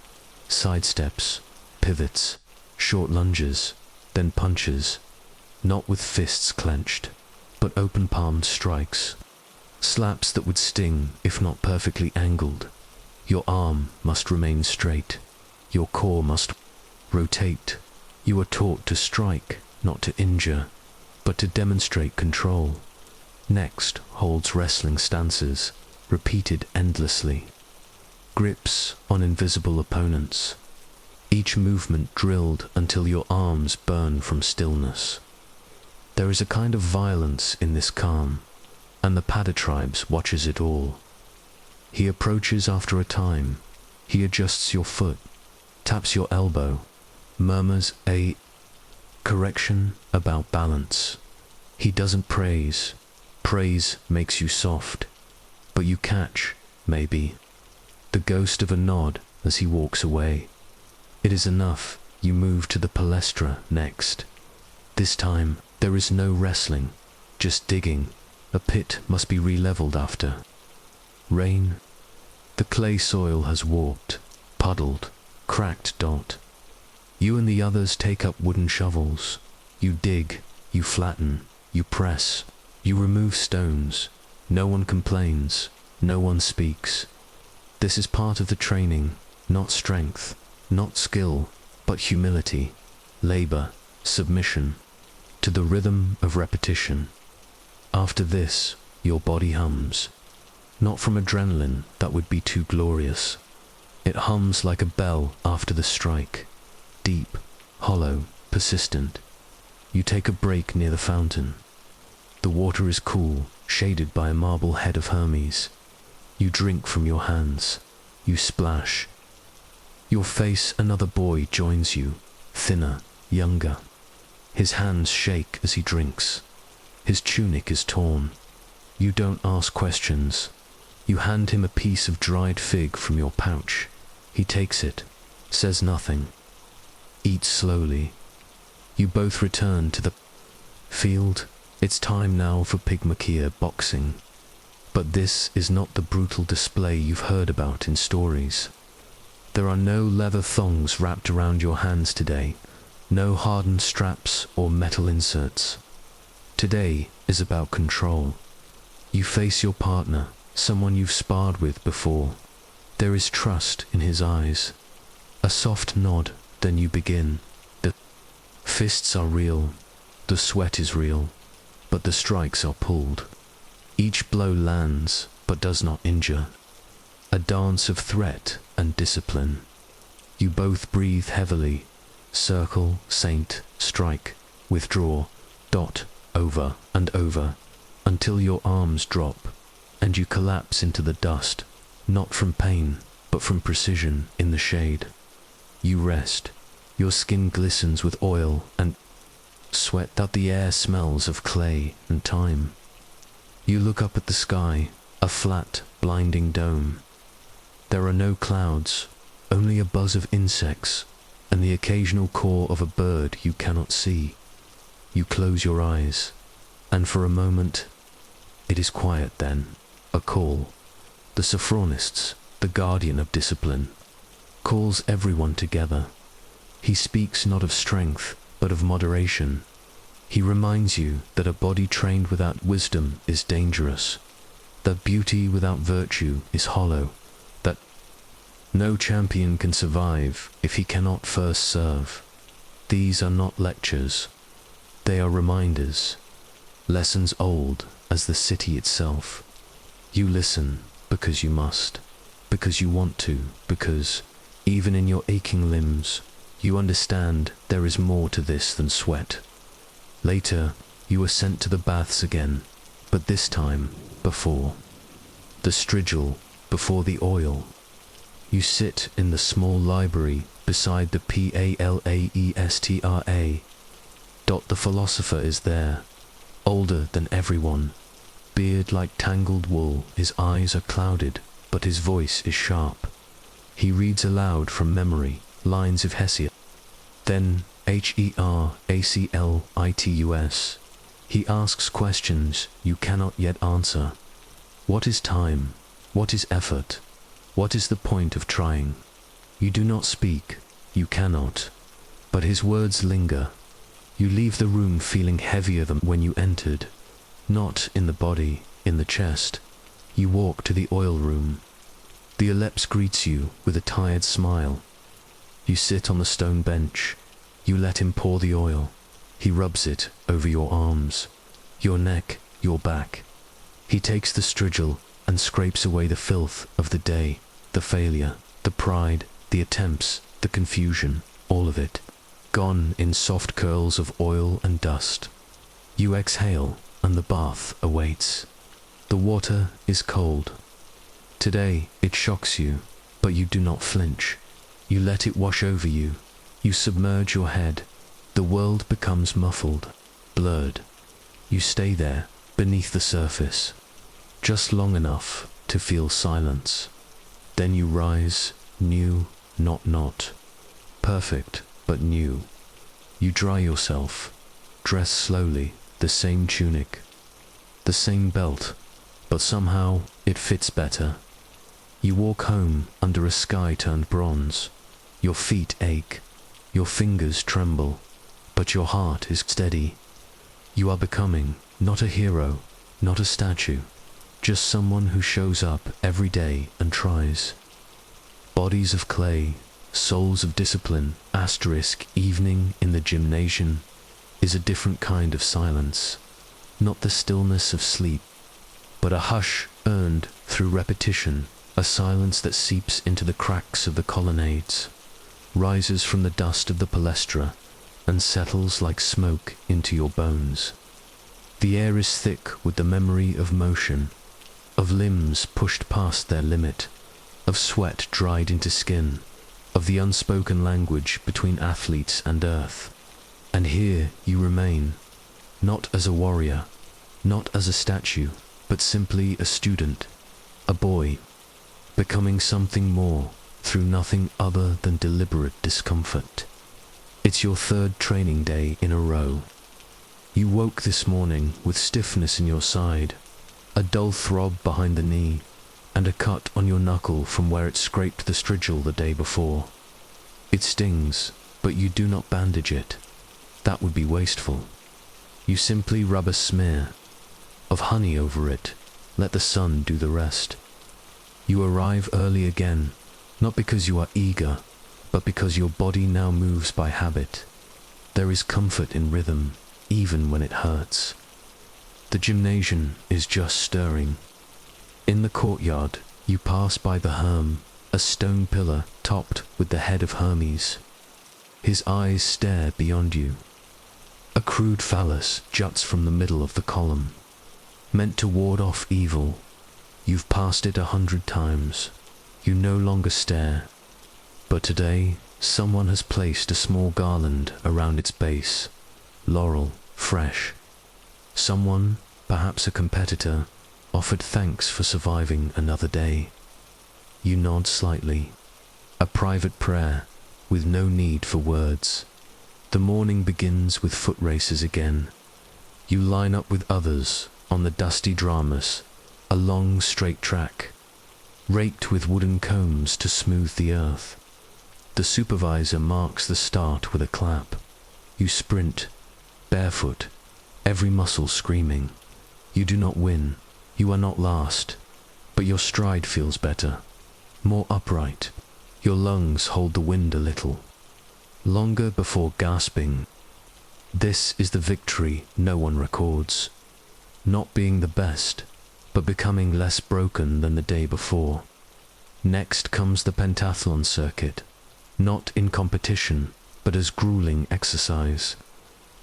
side steps, pivots, short lunges, then punches, not with fists clenched, but open-palmed strikes, slaps that would sting if not perfectly angled. Your arm must remain straight, your core must rotate. You are taught to strike, not to injure, but to demonstrate control. Next holds wrestling stances, repeated endlessly. Grips on invisible opponents. Each movement drilled until your arms burn from stillness. There is a kind of violence in this calm, and the Padatribes watches it all. He approaches after a time. He adjusts your foot, taps your elbow, murmurs a correction about balance. He doesn't praise. Praise makes you soft. But you catch, maybe, the ghost of a nod as he walks away. It is enough. You move to the palestra next. This time, there is no wrestling, just digging. A pit must be re-leveled after. Rain. The clay soil has warped, puddled, cracked dot. You and the others take up wooden shovels. You dig, you flatten, you press, you remove stones. No one complains, no one speaks. This is part of the training, not strength, not skill, but humility, labor, submission, to the rhythm of repetition. After this, your body hums. Not from adrenaline, that would be too glorious. It hums like a bell after the strike. Deep, hollow, persistent. You take a break near the fountain. The water is cool, shaded by a marble head of Hermes. You drink from your hands. You splash. Your face, another boy joins you, thinner, younger. His hands shake as he drinks. His tunic is torn. You don't ask questions. You hand him a piece of dried fig from your pouch. He takes it, says nothing, eats slowly. You both return to the field. It's time now for pygmakia boxing. But this is not the brutal display you've heard about in stories. There are no leather thongs wrapped around your hands today, no hardened straps or metal inserts. Today is about control. You face your partner, someone you've sparred with before. There is trust in his eyes. A soft nod, then you begin. The fists are real, the sweat is real, but the strikes are pulled. Each blow lands, but does not injure. A dance of threat and discipline. You both breathe heavily. Circle, saint, strike, withdraw, dot, over and over, until your arms drop, and you collapse into the dust, not from pain, but from precision in the shade. You rest. Your skin glistens with oil and sweat that the air smells of clay and time. You look up at the sky, a flat, blinding dome. There are no clouds, only a buzz of insects, and the occasional caw of a bird you cannot see. You close your eyes, and for a moment, it is quiet then. a call. The sophronists, the guardian of discipline, calls everyone together. He speaks not of strength, but of moderation. He reminds you that a body trained without wisdom is dangerous, that beauty without virtue is hollow, that no champion can survive if he cannot first serve. These are not lectures. They are reminders, lessons old as the city itself. You listen because you must, because you want to, because, even in your aching limbs, you understand there is more to this than sweat. Later, you are sent to the baths again, but this time before. The strigil before the oil. You sit in the small library beside the Palaestra. The philosopher is there, older than everyone, beard like tangled wool, his eyes are clouded, but his voice is sharp. He reads aloud from memory lines of Hesiod. Then Heraclitus. He asks questions you cannot yet answer. What is time? What is effort? What is the point of trying? You do not speak, you cannot, but his words linger. You leave the room feeling heavier than when you entered, not in the body, in the chest. You walk to the oil room. The Aleps greets you with a tired smile. You sit on the stone bench. You let him pour the oil. He rubs it over your arms, your neck, your back. He takes the strigil and scrapes away the filth of the day, the failure, the pride, the attempts, the confusion, all of it, gone in soft curls of oil and dust. You exhale, and the bath awaits. The water is cold. Today it shocks you, but you do not flinch. You let it wash over you. You submerge your head. The world becomes muffled, blurred. You stay there, beneath the surface, just long enough to feel silence. Then you rise, new, not, perfect, but new. You dry yourself, dress slowly, the same tunic, the same belt, but somehow it fits better. You walk home under a sky turned bronze. Your feet ache, your fingers tremble, but your heart is steady. You are becoming not a hero, not a statue, just someone who shows up every day and tries. Bodies of clay, souls of discipline, evening in the gymnasium is a different kind of silence. Not the stillness of sleep, but a hush earned through repetition, a silence that seeps into the cracks of the colonnades, rises from the dust of the palestra, and settles like smoke into your bones. The air is thick with the memory of motion, of limbs pushed past their limit, of sweat dried into skin, of the unspoken language between athletes and earth. And here you remain, not as a warrior, not as a statue, but simply a student, a boy, becoming something more through nothing other than deliberate discomfort. It's your third training day in a row. You woke this morning with stiffness in your side, a dull throb behind the knee, and a cut on your knuckle from where it scraped the strigil the day before. It stings, but you do not bandage it. That would be wasteful. You simply rub a smear of honey over it, let the sun do the rest. You arrive early again, not because you are eager, but because your body now moves by habit. There is comfort in rhythm, even when it hurts. The gymnasium is just stirring. In the courtyard, you pass by the Herm, a stone pillar topped with the head of Hermes. His eyes stare beyond you. A crude phallus juts from the middle of the column, meant to ward off evil. You've passed it 100 times. You no longer stare. But today, someone has placed a small garland around its base, laurel, fresh. Someone, perhaps a competitor, offered thanks for surviving another day. You nod slightly. A private prayer, with no need for words. The morning begins with foot races again. You line up with others on the dusty dramas, a long straight track, raked with wooden combs to smooth the earth. The supervisor marks the start with a clap. You sprint, barefoot, every muscle screaming. You do not win, you are not last, but your stride feels better, more upright. Your lungs hold the wind a little, longer before gasping. This is the victory no one records. Not being the best, but becoming less broken than the day before. Next comes the pentathlon circuit, not in competition, but as grueling exercise.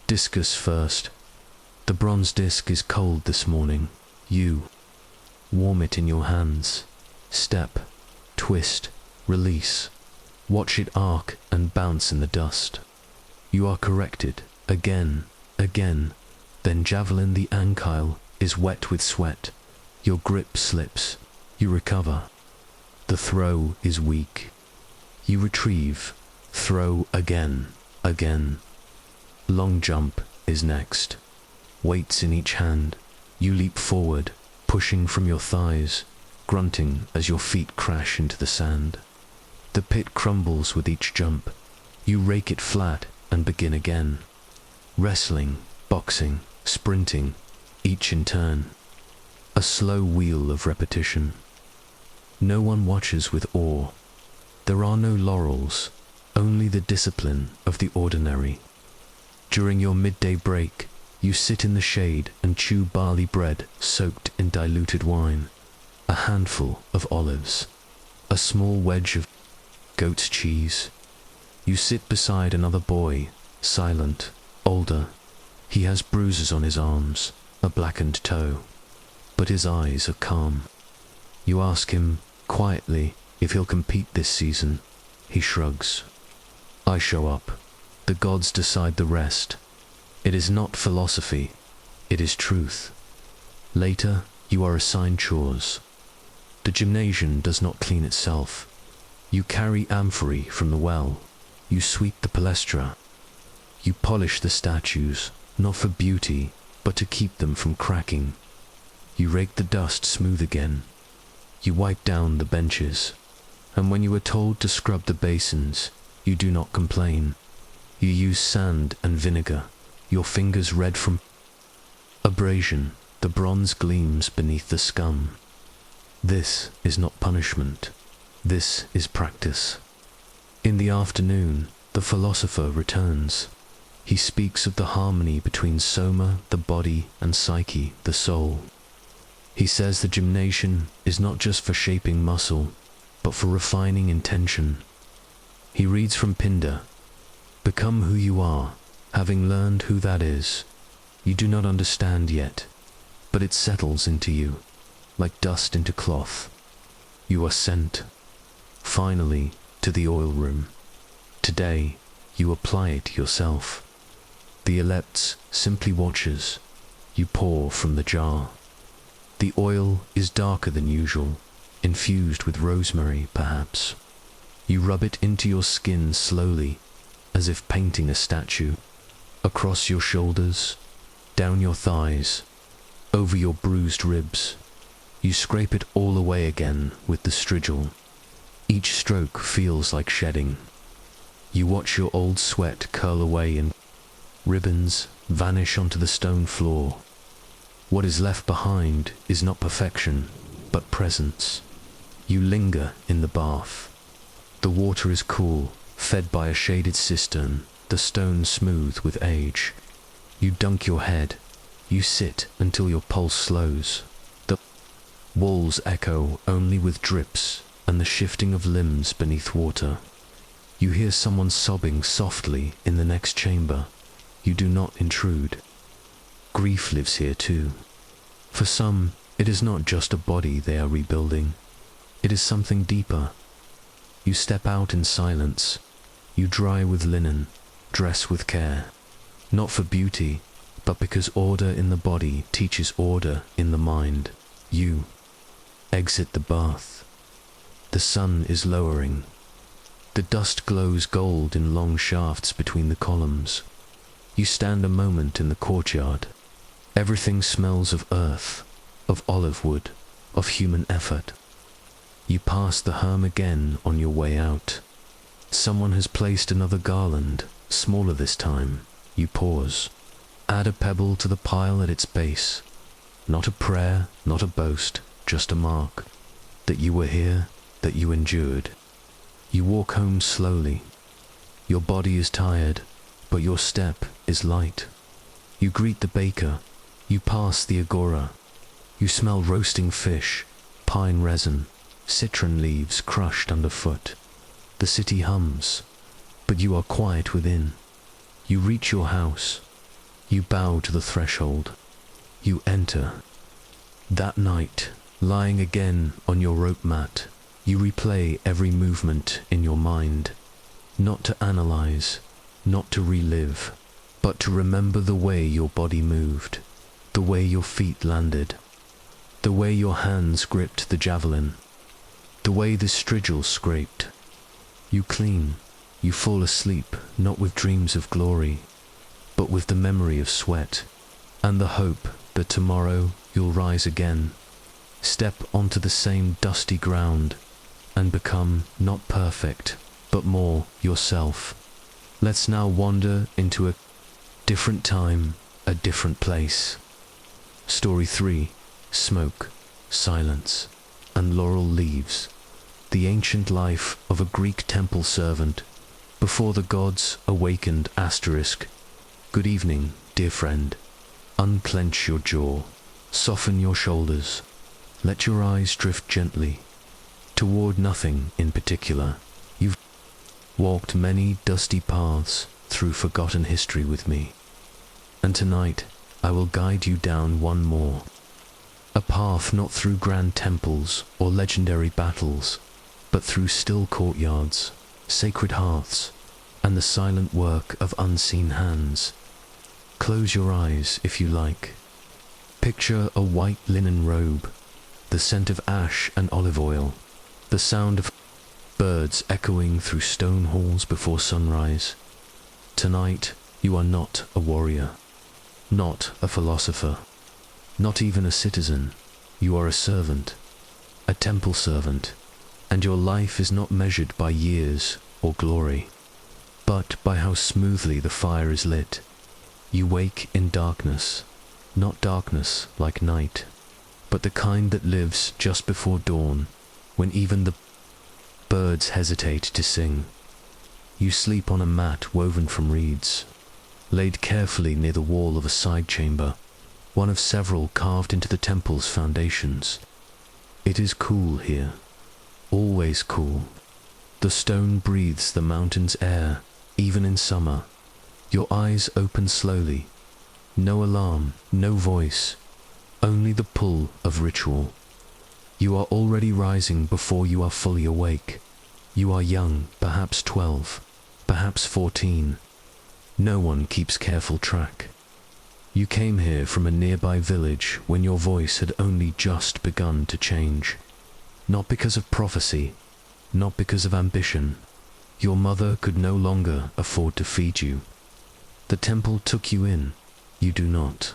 Discus first. The bronze disc is cold this morning. You warm it in your hands. Step, twist, release. Watch it arc and bounce in the dust. You are corrected, again, again. Then javelin the ankyle is wet with sweat. Your grip slips. You recover. The throw is weak. You retrieve. Throw again, again. Long jump is next. Weights in each hand. You leap forward, pushing from your thighs, grunting as your feet crash into the sand. The pit crumbles with each jump. You rake it flat and begin again. Wrestling, boxing, sprinting, each in turn. A slow wheel of repetition. No one watches with awe. There are no laurels, only the discipline of the ordinary. During your midday break, you sit in the shade and chew barley bread soaked in diluted wine, a handful of olives, a small wedge of goat's cheese. You sit beside another boy, silent, older. He has bruises on his arms, a blackened toe, but his eyes are calm. You ask him, quietly, if he'll compete this season. He shrugs. I show up. The gods decide the rest. It is not philosophy, it is truth. Later, you are assigned chores. The gymnasium does not clean itself. You carry amphorae from the well. You sweep the palestra. You polish the statues, not for beauty, but to keep them from cracking. You rake the dust smooth again. You wipe down the benches. And when you are told to scrub the basins, you do not complain. You use sand and vinegar, your fingers red from abrasion. The bronze gleams beneath the scum. This is not punishment. This is practice. In the afternoon, the philosopher returns. He speaks of the harmony between soma, the body, and psyche, the soul. He says the gymnasium is not just for shaping muscle, but for refining intention. He reads from Pindar, "Become who you are, having learned who that is. You do not understand yet, but it settles into you, like dust into cloth. You are sent, finally, to the oil room. Today, you apply it yourself. The Elepts simply watches. You pour from the jar. The oil is darker than usual, infused with rosemary, perhaps. You rub it into your skin slowly, as if painting a statue, across your shoulders, down your thighs, over your bruised ribs. You scrape it all away again with the strigil. Each stroke feels like shedding. You watch your old sweat curl away and ribbons vanish onto the stone floor. What is left behind is not perfection, but presence. You linger in the bath. The water is cool, fed by a shaded cistern, the stone smooth with age. You dunk your head. You sit until your pulse slows. The walls echo only with drips and the shifting of limbs beneath water. You hear someone sobbing softly in the next chamber. You do not intrude. Grief lives here too. For some, it is not just a body they are rebuilding. It is something deeper. You step out in silence. You dry with linen, dress with care. Not for beauty, but because order in the body teaches order in the mind. You exit the bath. The sun is lowering. The dust glows gold in long shafts between the columns. You stand a moment in the courtyard. Everything smells of earth, of olive wood, of human effort. You pass the herm again on your way out. Someone has placed another garland, smaller this time. You pause. Add a pebble to the pile at its base. Not a prayer, not a boast, just a mark. That you were here, that you endured. You walk home slowly. Your body is tired, but your step is light. You greet the baker. You pass the agora. You smell roasting fish, pine resin, citron leaves crushed underfoot. The city hums, but you are quiet within. You reach your house. You bow to the threshold. You enter. That night, lying again on your rope mat, you replay every movement in your mind, not to analyze, not to relive, but to remember the way your body moved, the way your feet landed, the way your hands gripped the javelin, the way the strigil scraped. You clean, you fall asleep, not with dreams of glory, but with the memory of sweat, and the hope that tomorrow you'll rise again, step onto the same dusty ground, and become not perfect, but more yourself. Let's now wander into a different time, a different place. Story 3. Smoke, silence, and laurel leaves. The ancient life of a Greek temple servant before the gods awakened. Good evening, dear friend. Unclench your jaw, soften your shoulders, let your eyes drift gently toward nothing in particular. You've walked many dusty paths through forgotten history with me, and tonight I will guide you down one more. A path not through grand temples or legendary battles, but through still courtyards, sacred hearths, and the silent work of unseen hands. Close your eyes if you like. Picture a white linen robe, the scent of ash and olive oil, the sound of birds echoing through stone halls before sunrise. Tonight you are not a warrior, not a philosopher, not even a citizen. You are a servant, a temple servant, and your life is not measured by years or glory, but by how smoothly the fire is lit. You wake in darkness, not darkness like night, but the kind that lives just before dawn, when even the birds hesitate to sing. You sleep on a mat woven from reeds, laid carefully near the wall of a side chamber, one of several carved into the temple's foundations. It is cool here, always cool. The stone breathes the mountain's air, even in summer. Your eyes open slowly. No alarm, no voice, only the pull of ritual. You are already rising before you are fully awake. You are young, perhaps 12, perhaps 14. No one keeps careful track. You came here from a nearby village when your voice had only just begun to change. Not because of prophecy, not because of ambition. Your mother could no longer afford to feed you. The temple took you in, you do not.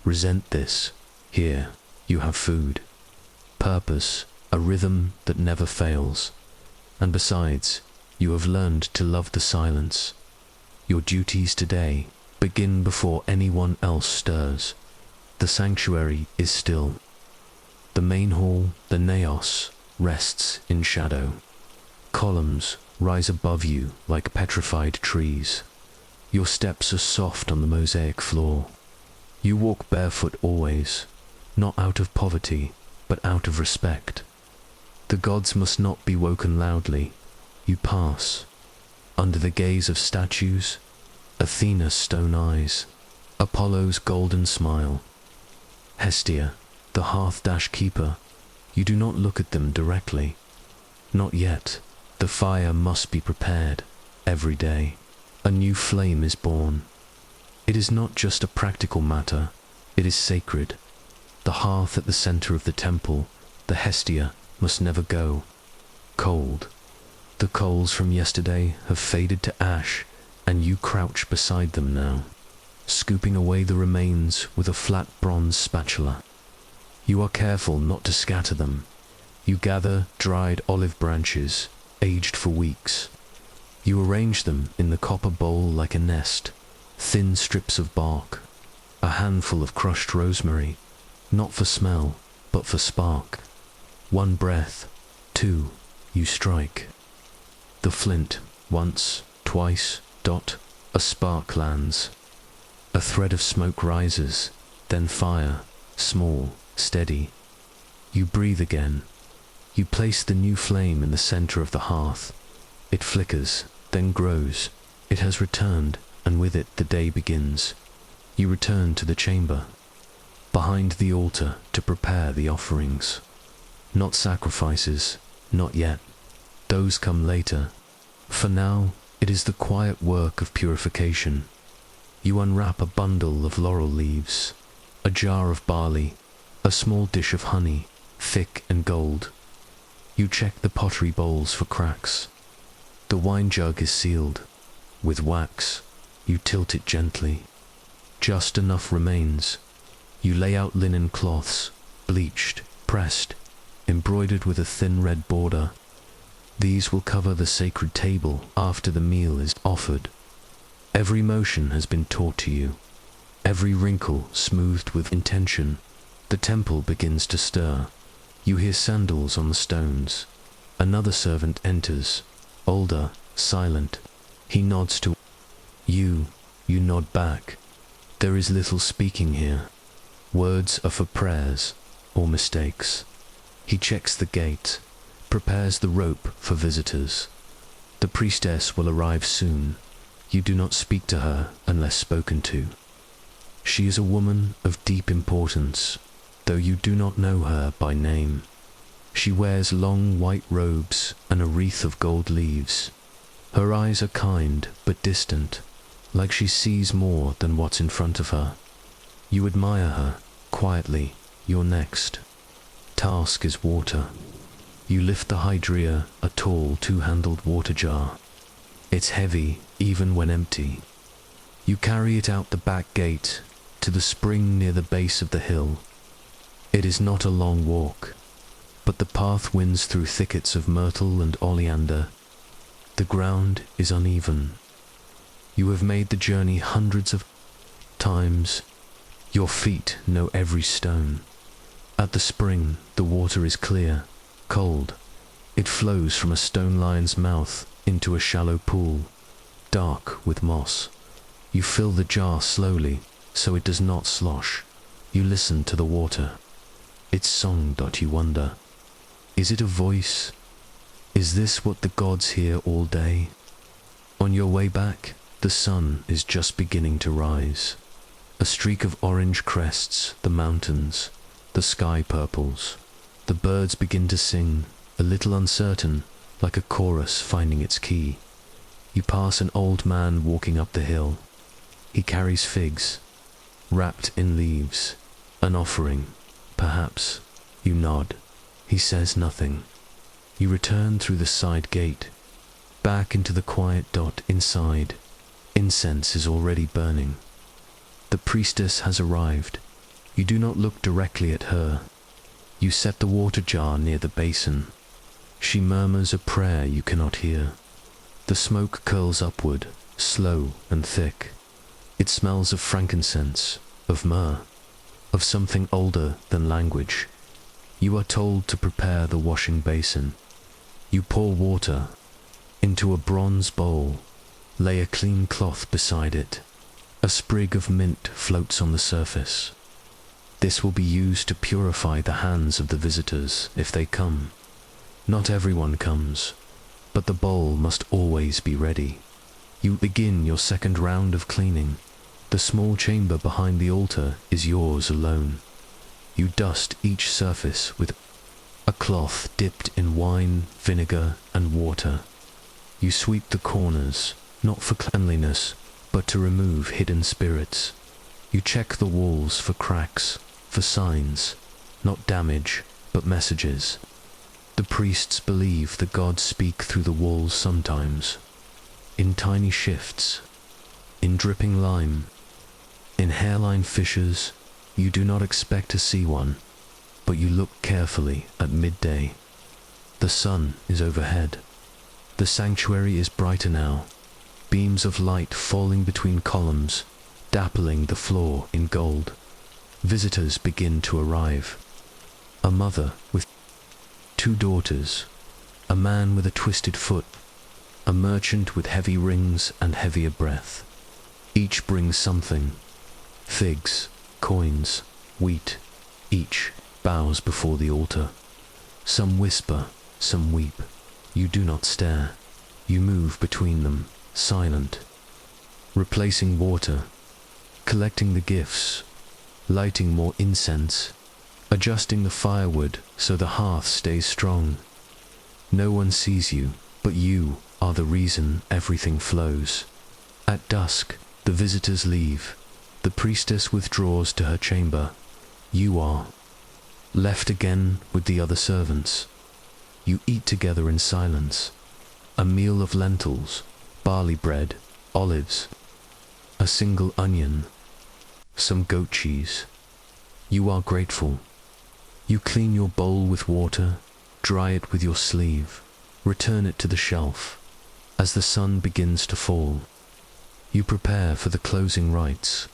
Resent this. Here, you have food, purpose, a rhythm that never fails. And besides, you have learned to love the silence. Your duties today begin before anyone else stirs. The sanctuary is still. The main hall, the naos, rests in shadow. Columns rise above you like petrified trees. Your steps are soft on the mosaic floor. You walk barefoot always, not out of poverty, but out of respect. The gods must not be woken loudly. You pass, under the gaze of statues, Athena's stone eyes, Apollo's golden smile, Hestia, the hearth-dash keeper. You do not look at them directly. Not yet. The fire must be prepared every day. A new flame is born. It is not just a practical matter, it is sacred. The hearth at the center of the temple, the Hestia, must never go. Cold. The coals from yesterday have faded to ash, and you crouch beside them now, scooping away the remains with a flat bronze spatula. You are careful not to scatter them. You gather dried olive branches, aged for weeks. You arrange them in the copper bowl like a nest, thin strips of bark, a handful of crushed rosemary, not for smell, but for spark. One breath, two, you strike. The flint, once, twice, a spark lands. A thread of smoke rises, then fire, small, steady. You breathe again. You place the new flame in the center of the hearth. It flickers, then grows. It has returned, and with it the day begins. You return to the chamber, behind the altar, to prepare the offerings. Not sacrifices, not yet. Those come later. For now, it is the quiet work of purification. You unwrap a bundle of laurel leaves, a jar of barley, a small dish of honey, thick and gold. You check the pottery bowls for cracks. The wine jug is sealed. With wax, you tilt it gently. Just enough remains. You lay out linen cloths, bleached, pressed, embroidered with a thin red border. These will cover the sacred table after the meal is offered. Every motion has been taught to you, every wrinkle smoothed with intention. The temple begins to stir. You hear sandals on the stones. Another servant enters, older, silent. He nods to you. You nod back. There is little speaking here. Words are for prayers or mistakes. He checks the gate, prepares the rope for visitors. The priestess will arrive soon. You do not speak to her unless spoken to. She is a woman of deep importance, though you do not know her by name. She wears long white robes and a wreath of gold leaves. Her eyes are kind but distant, like she sees more than what's in front of her. You admire her, quietly. Your next task is water. You lift the hydria, a tall two-handled water jar. It's heavy, even when empty. You carry it out the back gate, to the spring near the base of the hill. It is not a long walk, but the path winds through thickets of myrtle and oleander. The ground is uneven. You have made the journey hundreds of times. Your feet know every stone. At the spring, the water is clear, cold. It flows from a stone lion's mouth into a shallow pool, dark with moss. You fill the jar slowly, so it does not slosh. You listen to the water. Its song. You wonder, is it a voice? Is this what the gods hear all day? On your way back, the sun is just beginning to rise. A streak of orange crests the mountains. The sky purples. The birds begin to sing, a little uncertain, like a chorus finding its key. You pass an old man walking up the hill. He carries figs, wrapped in leaves. An offering, perhaps. You nod. He says nothing. You return through the side gate, back into the quiet. Inside. Incense is already burning. The priestess has arrived. You do not look directly at her. You set the water jar near the basin. She murmurs a prayer you cannot hear. The smoke curls upward, slow and thick. It smells of frankincense, of myrrh, of something older than language. You are told to prepare the washing basin. You pour water into a bronze bowl. Lay a clean cloth beside it. A sprig of mint floats on the surface. This will be used to purify the hands of the visitors if they come. Not everyone comes, but the bowl must always be ready. You begin your second round of cleaning. The small chamber behind the altar is yours alone. You dust each surface with a cloth dipped in wine, vinegar, and water. You sweep the corners, not for cleanliness, but to remove hidden spirits. You check the walls for cracks, for signs, not damage, but messages. The priests believe the gods speak through the walls sometimes, in tiny shifts, in dripping lime, in hairline fissures. You do not expect to see one. but you look carefully at midday. The sun is overhead. The sanctuary is brighter now, beams of light falling between columns, dappling the floor in gold. Visitors begin to arrive. A mother with 2 daughters, a man with a twisted foot, a merchant with heavy rings and heavier breath. Each brings something: figs, coins, wheat. Each bows before the altar. Some whisper, some weep. You do not stare. You move between them, silent, replacing water, collecting the gifts, lighting more incense, adjusting the firewood so the hearth stays strong. No one sees you, but you are the reason everything flows. At dusk, the visitors leave. The priestess withdraws to her chamber. You are left again with the other servants. You eat together in silence. A meal of lentils, barley bread, olives, a single onion, some goat cheese. You are grateful. You clean your bowl with water, dry it with your sleeve, return it to the shelf. As the sun begins to fall, you prepare for the closing rites.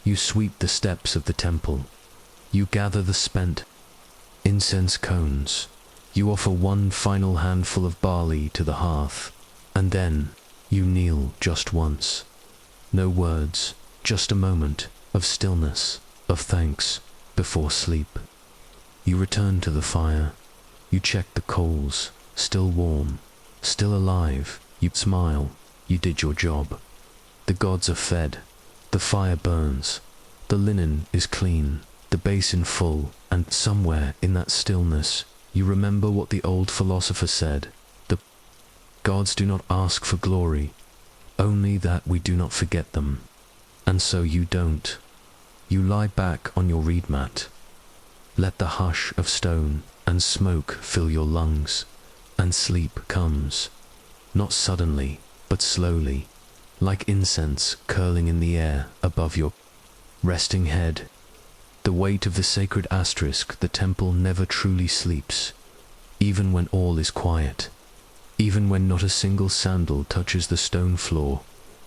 You sweep the steps of the temple. You gather the spent incense cones. You offer one final handful of barley to the hearth, and then you kneel just once. No words, just a moment of stillness, of thanks, before sleep. You return to the fire. You check the coals, still warm, still alive. You smile. You did your job. The gods are fed. The fire burns. The linen is clean, the basin full, and somewhere in that stillness, you remember what the old philosopher said: the gods do not ask for glory, only that we do not forget them. And so you don't. You lie back on your reed mat. Let the hush of stone and smoke fill your lungs, and sleep comes, not suddenly, but slowly, like incense curling in the air above your resting head. The weight of the sacred asterisk, the temple never truly sleeps, even when all is quiet, even when not a single sandal touches the stone floor.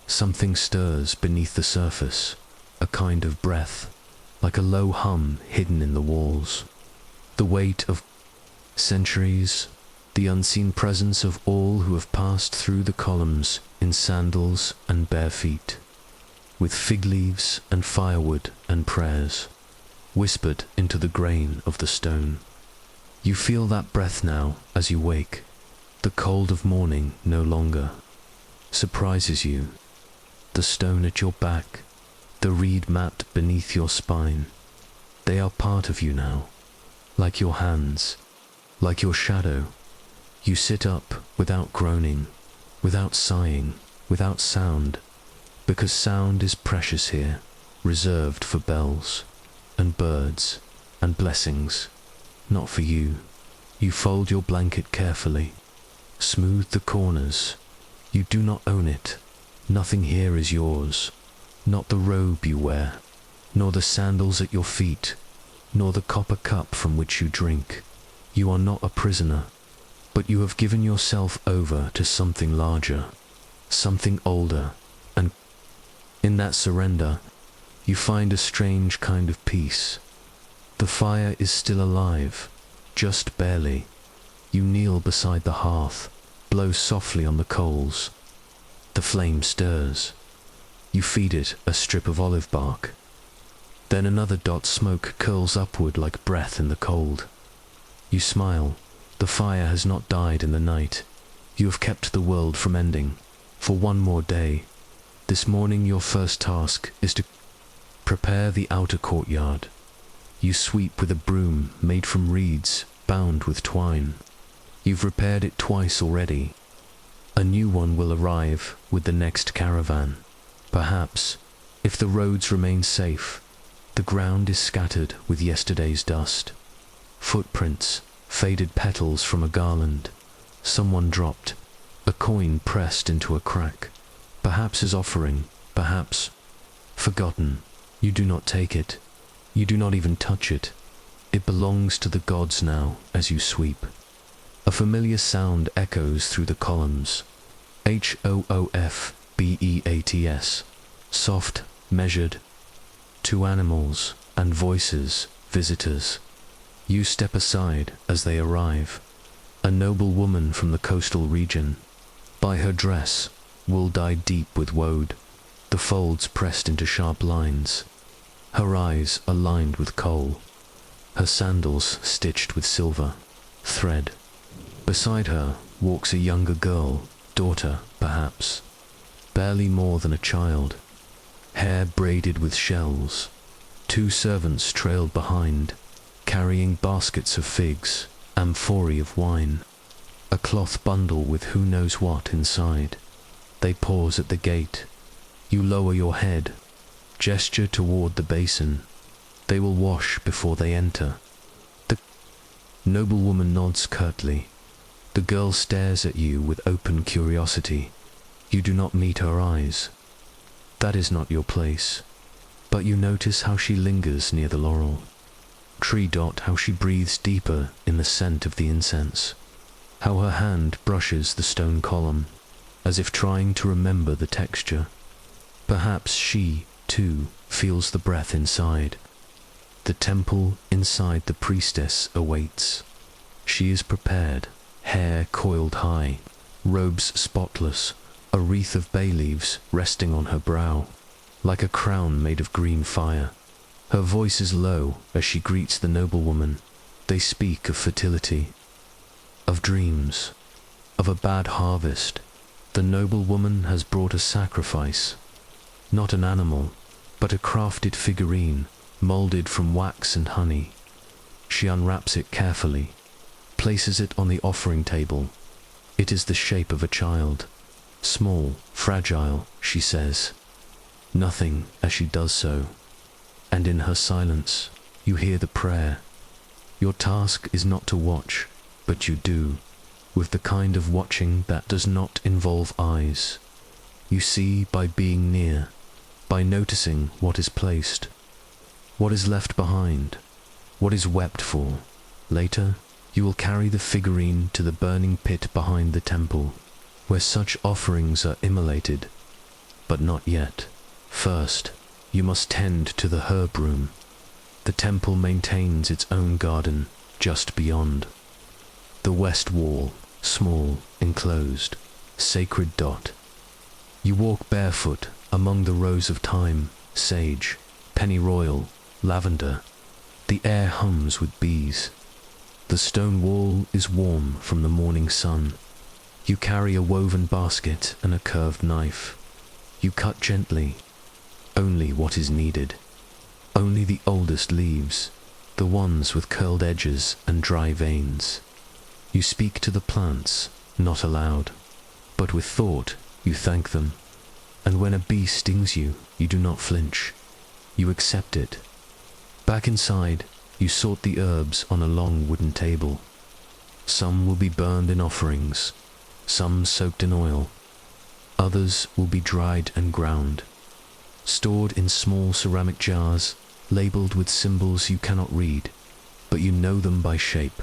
Something stirs beneath the surface, a kind of breath, like a low hum hidden in the walls. The weight of centuries, the unseen presence of all who have passed through the columns in sandals and bare feet, with fig leaves and firewood and prayers, whispered into the grain of the stone. You feel that breath now as you wake. The cold of morning no longer surprises you. The stone at your back, the reed mat beneath your spine, they are part of you now, like your hands, like your shadow. You sit up without groaning, without sighing, without sound, because sound is precious here, reserved for bells and birds and blessings, not for you. You fold your blanket carefully, smooth the corners. You do not own it. Nothing here is yours, not the robe you wear, nor the sandals at your feet, nor the copper cup from which you drink. You are not a prisoner, but you have given yourself over to something larger, something older, and in that surrender, you find a strange kind of peace. The fire is still alive, just barely. You kneel beside the hearth, blow softly on the coals. The flame stirs. You feed it a strip of olive bark. Then another dot smoke curls upward like breath in the cold. You smile. The fire has not died in the night. You have kept the world from ending for one more day. This morning your first task is to prepare the outer courtyard. You sweep with a broom made from reeds bound with twine. You've repaired it twice already. A new one will arrive with the next caravan. Perhaps, if the roads remain safe. The ground is scattered with yesterday's dust. Footprints, faded petals from a garland. Someone dropped, a coin pressed into a crack. Perhaps his offering, perhaps forgotten. You do not take it. You do not even touch it. It belongs to the gods now as you sweep. A familiar sound echoes through the columns. Hoofbeats. Soft, measured. Two animals and voices, visitors. You step aside as they arrive. A noble woman from the coastal region. By her dress, wool dyed deep with woad, the folds pressed into sharp lines. Her eyes are lined with kohl. Her sandals stitched with silver thread. Beside her walks a younger girl, daughter, perhaps, barely more than a child, hair braided with shells. Two servants trailed behind, carrying baskets of figs, amphorae of wine, a cloth bundle with who knows what inside. They pause at the gate. You lower your head, gesture toward the basin. They will wash before they enter. The noblewoman nods curtly. The girl stares at you with open curiosity. You do not meet her eyes. That is not your place. But you notice how she lingers near the laurel tree dot, how she breathes deeper in the scent of the incense, how her hand brushes the stone column, as if trying to remember the texture. Perhaps she, too, feels the breath inside. The temple inside the priestess awaits. She is prepared, hair coiled high, robes spotless, a wreath of bay leaves resting on her brow, like a crown made of green fire. Her voice is low as she greets the noblewoman. They speak of fertility, of dreams, of a bad harvest. The noblewoman has brought a sacrifice, not an animal, but a crafted figurine, molded from wax and honey. She unwraps it carefully, places it on the offering table. It is the shape of a child, small, fragile, she says. Nothing as she does so, and in her silence you hear the prayer. Your task is not to watch, but you do, with the kind of watching that does not involve eyes. You see by being near, by noticing what is placed, what is left behind, what is wept for. Later, you will carry the figurine to the burning pit behind the temple, where such offerings are immolated, but not yet. First, you must tend to the herb room. The temple maintains its own garden just beyond. The west wall, small, enclosed, sacred dot. You walk barefoot among the rows of thyme, sage, pennyroyal, lavender. The air hums with bees. The stone wall is warm from the morning sun. You carry a woven basket and a curved knife. You cut gently, only what is needed. Only the oldest leaves, the ones with curled edges and dry veins. You speak to the plants, not aloud, but with thought you thank them. And when a bee stings you, you do not flinch. You accept it. Back inside, you sort the herbs on a long wooden table. Some will be burned in offerings, some soaked in oil. Others will be dried and ground, stored in small ceramic jars, labeled with symbols you cannot read, but you know them by shape,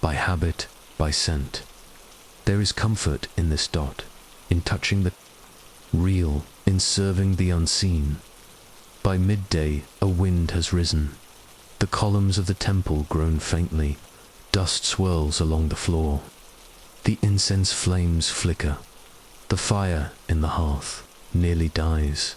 by habit, by scent. There is comfort in this dot, in touching the real, in serving the unseen. By midday, a wind has risen. The columns of the temple groan faintly. Dust swirls along the floor. The incense flames flicker. The fire in the hearth nearly dies.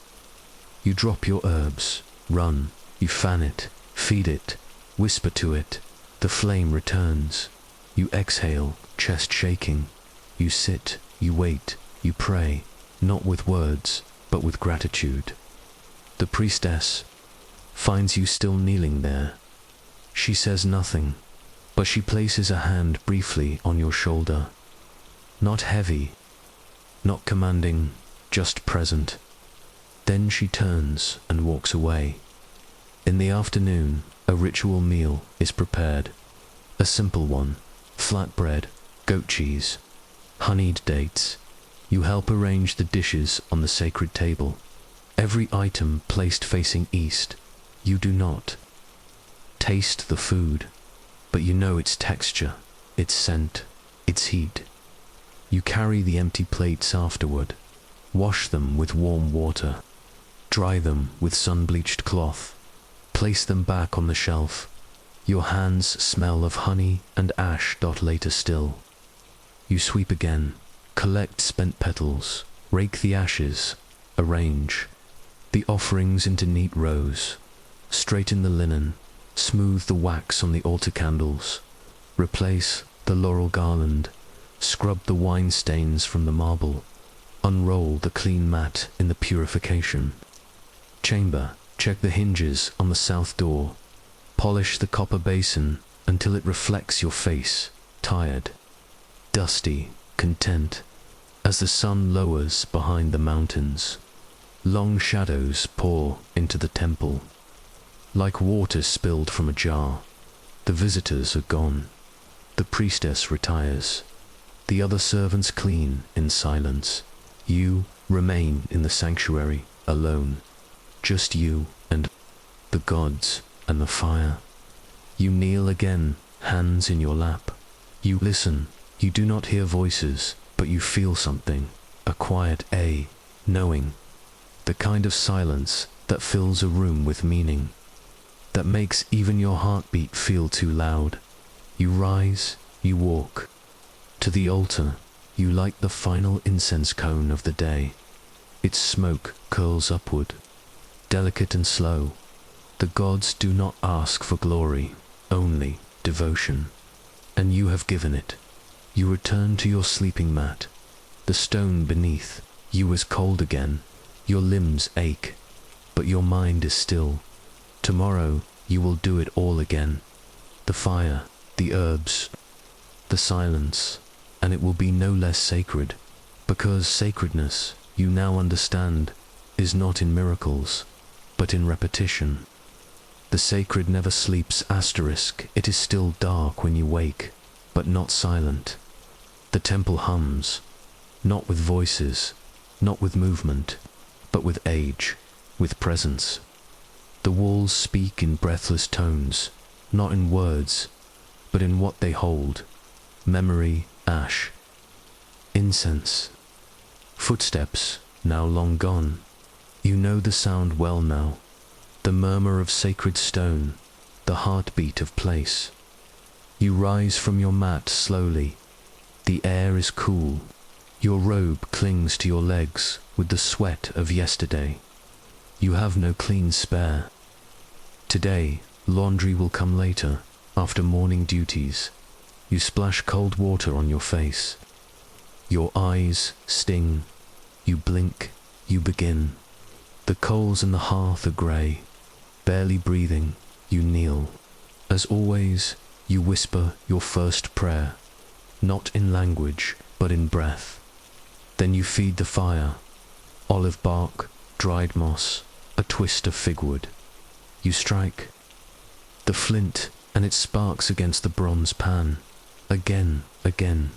You drop your herbs, run, you fan it, feed it, whisper to it. The flame returns. You exhale, chest shaking. You sit, you wait, you pray, not with words, but with gratitude. The priestess finds you still kneeling there. She says nothing, but she places a hand briefly on your shoulder. Not heavy, not commanding, just present. Then she turns and walks away. In the afternoon, a ritual meal is prepared. A simple one, flatbread, goat cheese, honeyed dates. You help arrange the dishes on the sacred table. Every item placed facing east. You do not. taste the food, but you know its texture, its scent, its heat. You carry the empty plates afterward, wash them with warm water, dry them with sun-bleached cloth, place them back on the shelf. Your hands smell of honey and ash. Later still. You sweep again, collect spent petals, rake the ashes, arrange the offerings into neat rows, straighten the linen, smooth the wax on the altar candles, replace the laurel garland, scrub the wine stains from the marble, unroll the clean mat in the purification chamber, check the hinges on the south door, polish the copper basin until it reflects your face, tired, dusty, content, as the sun lowers behind the mountains. Long shadows pour into the temple. Like water spilled from a jar, the visitors are gone. The priestess retires. The other servants clean in silence. You remain in the sanctuary alone. Just you and the gods and the fire. You kneel again, hands in your lap. You listen. You do not hear voices, but you feel something. A quiet knowing. The kind of silence that fills a room with meaning, that makes even your heartbeat feel too loud. You rise, you walk to the altar. You light the final incense cone of the day. Its smoke curls upward, delicate and slow. The gods do not ask for glory, only devotion. And you have given it. You return to your sleeping mat. The stone beneath you is cold again. Your limbs ache, but your mind is still. Tomorrow you will do it all again. The fire, the herbs, the silence, and it will be no less sacred, because sacredness, you now understand, is not in miracles, but in repetition. The sacred never sleeps. It is still dark when you wake, but not silent. The temple hums, not with voices, not with movement, but with age, with presence. The walls speak in breathless tones, not in words, but in what they hold. Memory, ash, incense, footsteps, now long gone. You know the sound well now, the murmur of sacred stone, the heartbeat of place. You rise from your mat slowly. The air is cool. Your robe clings to your legs with the sweat of yesterday. You have no clean spare. Today, laundry will come later, after morning duties. You splash cold water on your face. Your eyes sting. You blink. You begin. The coals in the hearth are grey. Barely breathing, you kneel. As always, you whisper your first prayer, not in language, but in breath. Then you feed the fire. Olive bark, dried moss, a twist of figwood. You strike the flint, and it sparks against the bronze pan. Again, again.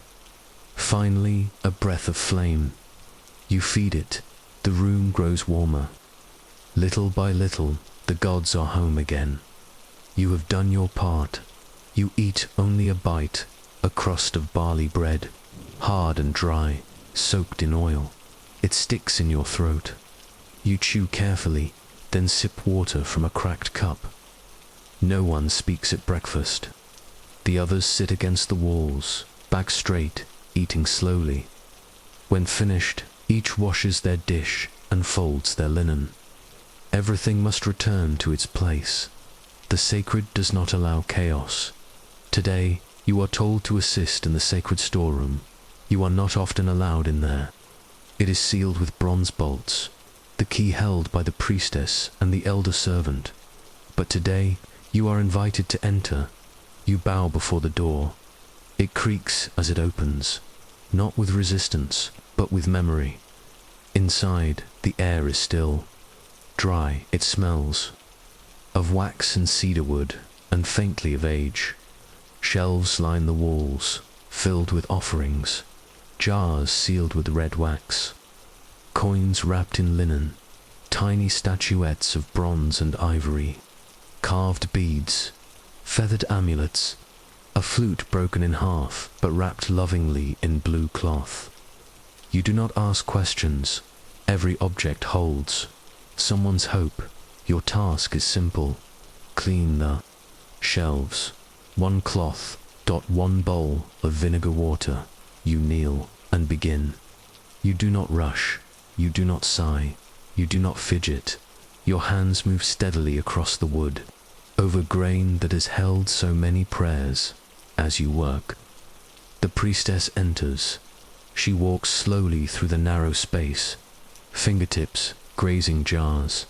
Finally, a breath of flame. You feed it. The room grows warmer. Little by little, the gods are home again. You have done your part. You eat only a bite, a crust of barley bread, hard and dry, soaked in oil. It sticks in your throat. You chew carefully, then sip water from a cracked cup. No one speaks at breakfast. The others sit against the walls, back straight, eating slowly. When finished, each washes their dish and folds their linen. Everything must return to its place. The sacred does not allow chaos. Today, you are told to assist in the sacred storeroom. You are not often allowed in there. It is sealed with bronze bolts, the key held by the priestess and the elder servant. But today, you are invited to enter. You bow before the door. It creaks as it opens, not with resistance, but with memory. Inside, the air is still. Dry, it smells of wax and cedar wood, and faintly of age. Shelves line the walls, filled with offerings, jars sealed with red wax, coins wrapped in linen, tiny statuettes of bronze and ivory, carved beads, feathered amulets, a flute broken in half but wrapped lovingly in blue cloth. You do not ask questions. Every object holds someone's hope. Your task is simple. Clean the shelves. One cloth, one bowl of vinegar water. You kneel and begin. You do not rush. You do not sigh. You do not fidget. Your hands move steadily across the wood, over grain that has held so many prayers. As you work, the priestess enters. She walks slowly through the narrow space, fingertips grazing jars.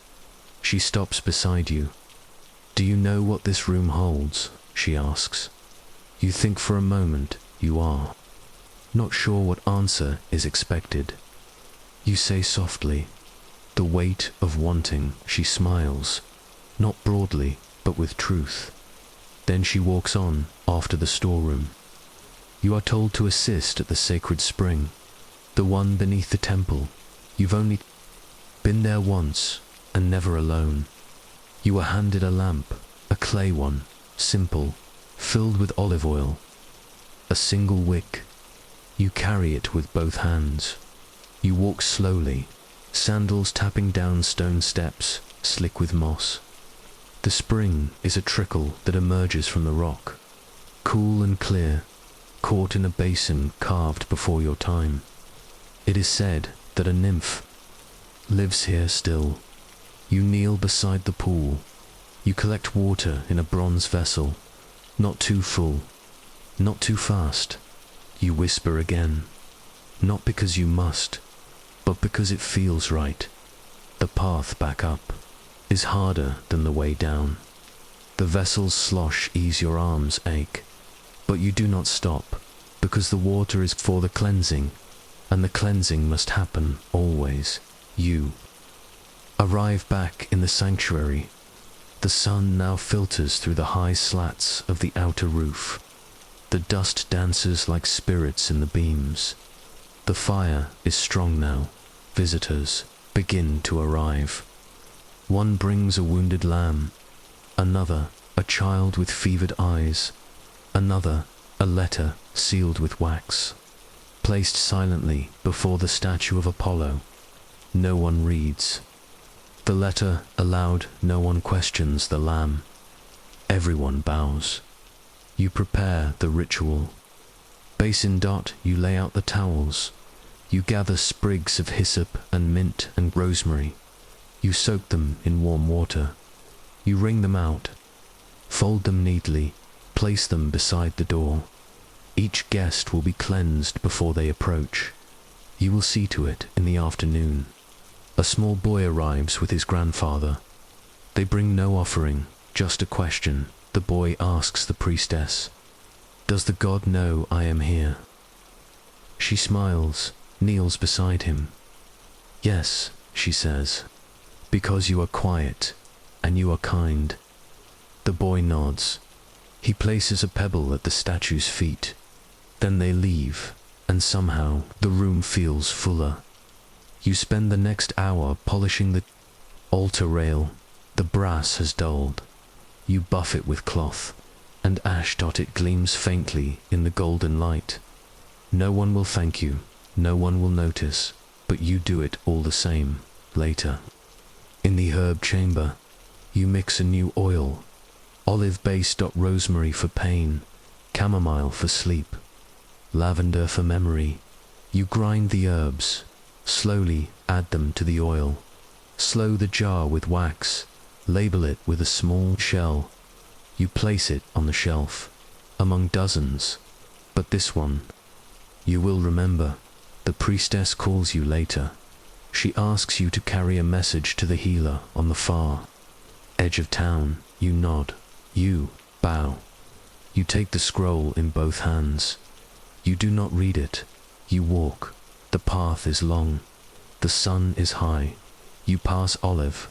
She stops beside you. "Do you know what this room holds?" she asks. You think for a moment. You are not sure what answer is expected. You say softly, "The weight of wanting." She smiles, not broadly, but with truth. Then she walks on, after the storeroom. You are told to assist at the sacred spring, the one beneath the temple. You've only been there once, and never alone. You are handed a lamp, a clay one, simple, filled with olive oil. A single wick. You carry it with both hands. You walk slowly, sandals tapping down stone steps, slick with moss. The spring is a trickle that emerges from the rock, cool and clear, caught in a basin carved before your time. It is said that a nymph lives here still. You kneel beside the pool. You collect water in a bronze vessel, not too full, not too fast. You whisper again, not because you must, but because it feels right. The path back up is harder than the way down. The vessel's slosh ease your arms ache, but you do not stop, because the water is for the cleansing, and the cleansing must happen always. You arrive back in the sanctuary. The sun now filters through the high slats of the outer roof. The dust dances like spirits in the beams. The fire is strong now. Visitors begin to arrive. One brings a wounded lamb, another a child with fevered eyes, another a letter sealed with wax, placed silently before the statue of Apollo. No one reads the letter aloud. No one questions the lamb. Everyone bows. You prepare the ritual. Basin dot, you lay out the towels. You gather sprigs of hyssop and mint and rosemary. You soak them in warm water. You wring them out, fold them neatly, place them beside the door. Each guest will be cleansed before they approach. You will see to it in the afternoon. A small boy arrives with his grandfather. They bring no offering, just a question. The boy asks the priestess, "Does the god know I am here?" She smiles, kneels beside him. "Yes," she says, "because you are quiet, and you are kind." The boy nods. He places a pebble at the statue's feet. Then they leave, and somehow the room feels fuller. You spend the next hour polishing the altar rail. The brass has dulled. You buff it with cloth, and ash dot it gleams faintly in the golden light. No one will thank you, no one will notice, but you do it all the same. Later, in the herb chamber, you mix a new oil. Olive base dot rosemary for pain, chamomile for sleep, lavender for memory. You grind the herbs, slowly add them to the oil. Slow the jar with wax, label it with a small shell. You place it on the shelf, among dozens, but this one, you will remember. The priestess calls you later. She asks you to carry a message to the healer on the far edge of town. You nod. You bow. You take the scroll in both hands. You do not read it. You walk. The path is long. The sun is high. You pass olive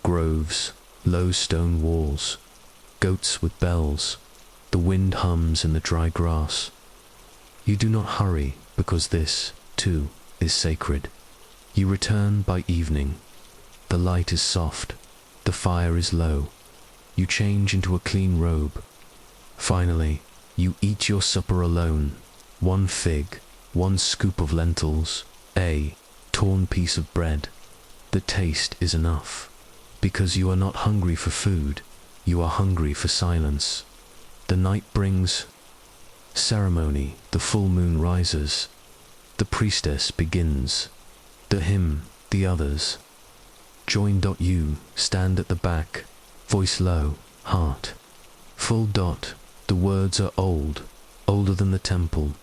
groves, low stone walls, goats with bells. The wind hums in the dry grass. You do not hurry, because this, too, is sacred. You return by evening. The light is soft. The fire is low. You change into a clean robe. Finally, you eat your supper alone. One fig, one scoop of lentils, a torn piece of bread. The taste is enough, because you are not hungry for food, you are hungry for silence. The night brings ceremony, the full moon rises. The priestess begins. The hymn, the others. Join. You stand at the back, voice low, heart full. The words are old, older than the temple,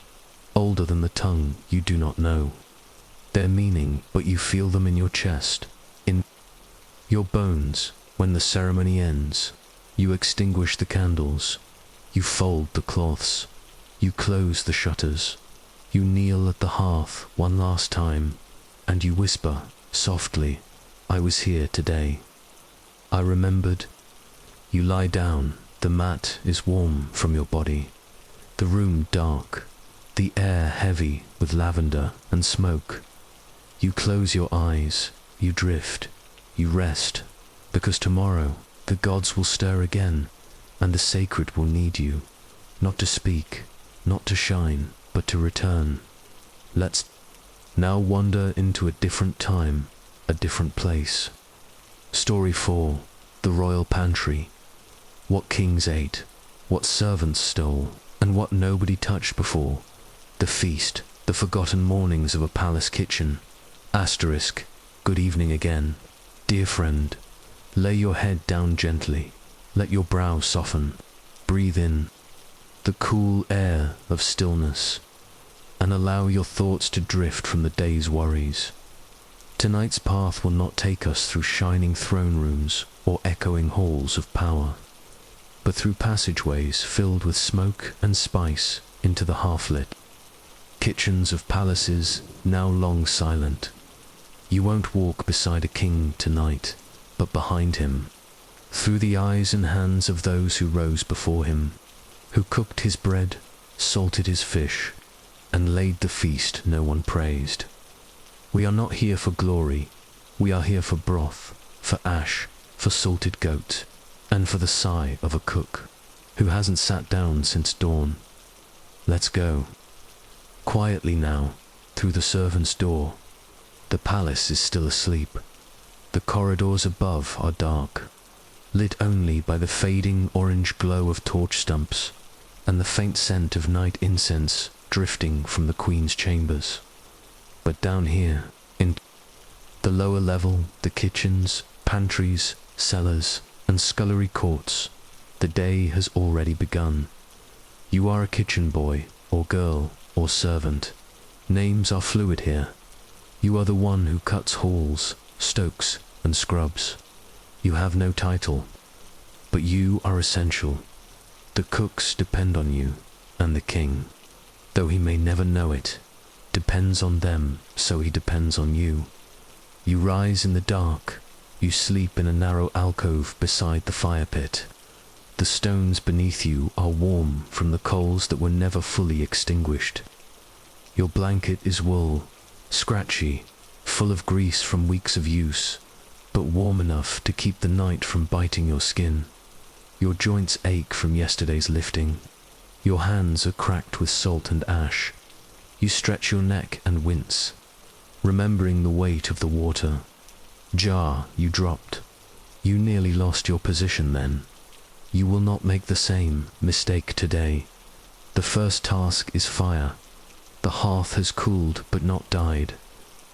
older than the tongue you do not know their meaning, but you feel them in your chest, in your bones. When the ceremony ends, you extinguish the candles, you fold the cloths, you close the shutters, you kneel at the hearth one last time, and you whisper softly, I was here today. I remembered. You lie down, the mat is warm from your body, the room dark, the air heavy with lavender and smoke. You close your eyes, you drift, you rest, because tomorrow the gods will stir again, and the sacred will need you, not to speak, not to shine, but to return. Let's now wander into a different time, a different place. Story 4. The Royal Pantry. What kings ate, what servants stole, and what nobody touched before. The feast, the forgotten mornings of a palace kitchen. Asterisk. Good evening again. Dear friend, lay your head down gently, let your brow soften, breathe in the cool air of stillness, and allow your thoughts to drift from the day's worries. Tonight's path will not take us through shining throne rooms or echoing halls of power, but through passageways filled with smoke and spice into the half-lit kitchens of palaces now long silent. You won't walk beside a king tonight, but behind him, through the eyes and hands of those who rose before him, who cooked his bread, salted his fish, and laid the feast no one praised. We are not here for glory, we are here for broth, for ash, for salted goat, and for the sigh of a cook who hasn't sat down since dawn. Let's go. Quietly now, through the servants' door. The palace is still asleep. The corridors above are dark, lit only by the fading orange glow of torch stumps and the faint scent of night incense drifting from the Queen's chambers. But down here, in the lower level, the kitchens, pantries, cellars, and scullery courts, the day has already begun. You are a kitchen boy, or girl, or servant. Names are fluid here. You are the one who cuts halls, stokes, and scrubs. You have no title, but you are essential. The cooks depend on you, and the king, though he may never know it, depends on them, so he depends on you. You rise in the dark, you sleep in a narrow alcove beside the fire pit. The stones beneath you are warm from the coals that were never fully extinguished. Your blanket is wool, scratchy, full of grease from weeks of use, but warm enough to keep the night from biting your skin. Your joints ache from yesterday's lifting. Your hands are cracked with salt and ash. You stretch your neck and wince, remembering the weight of the water. Jar you dropped. You nearly lost your position then. You will not make the same mistake today. The first task is fire. The hearth has cooled but not died.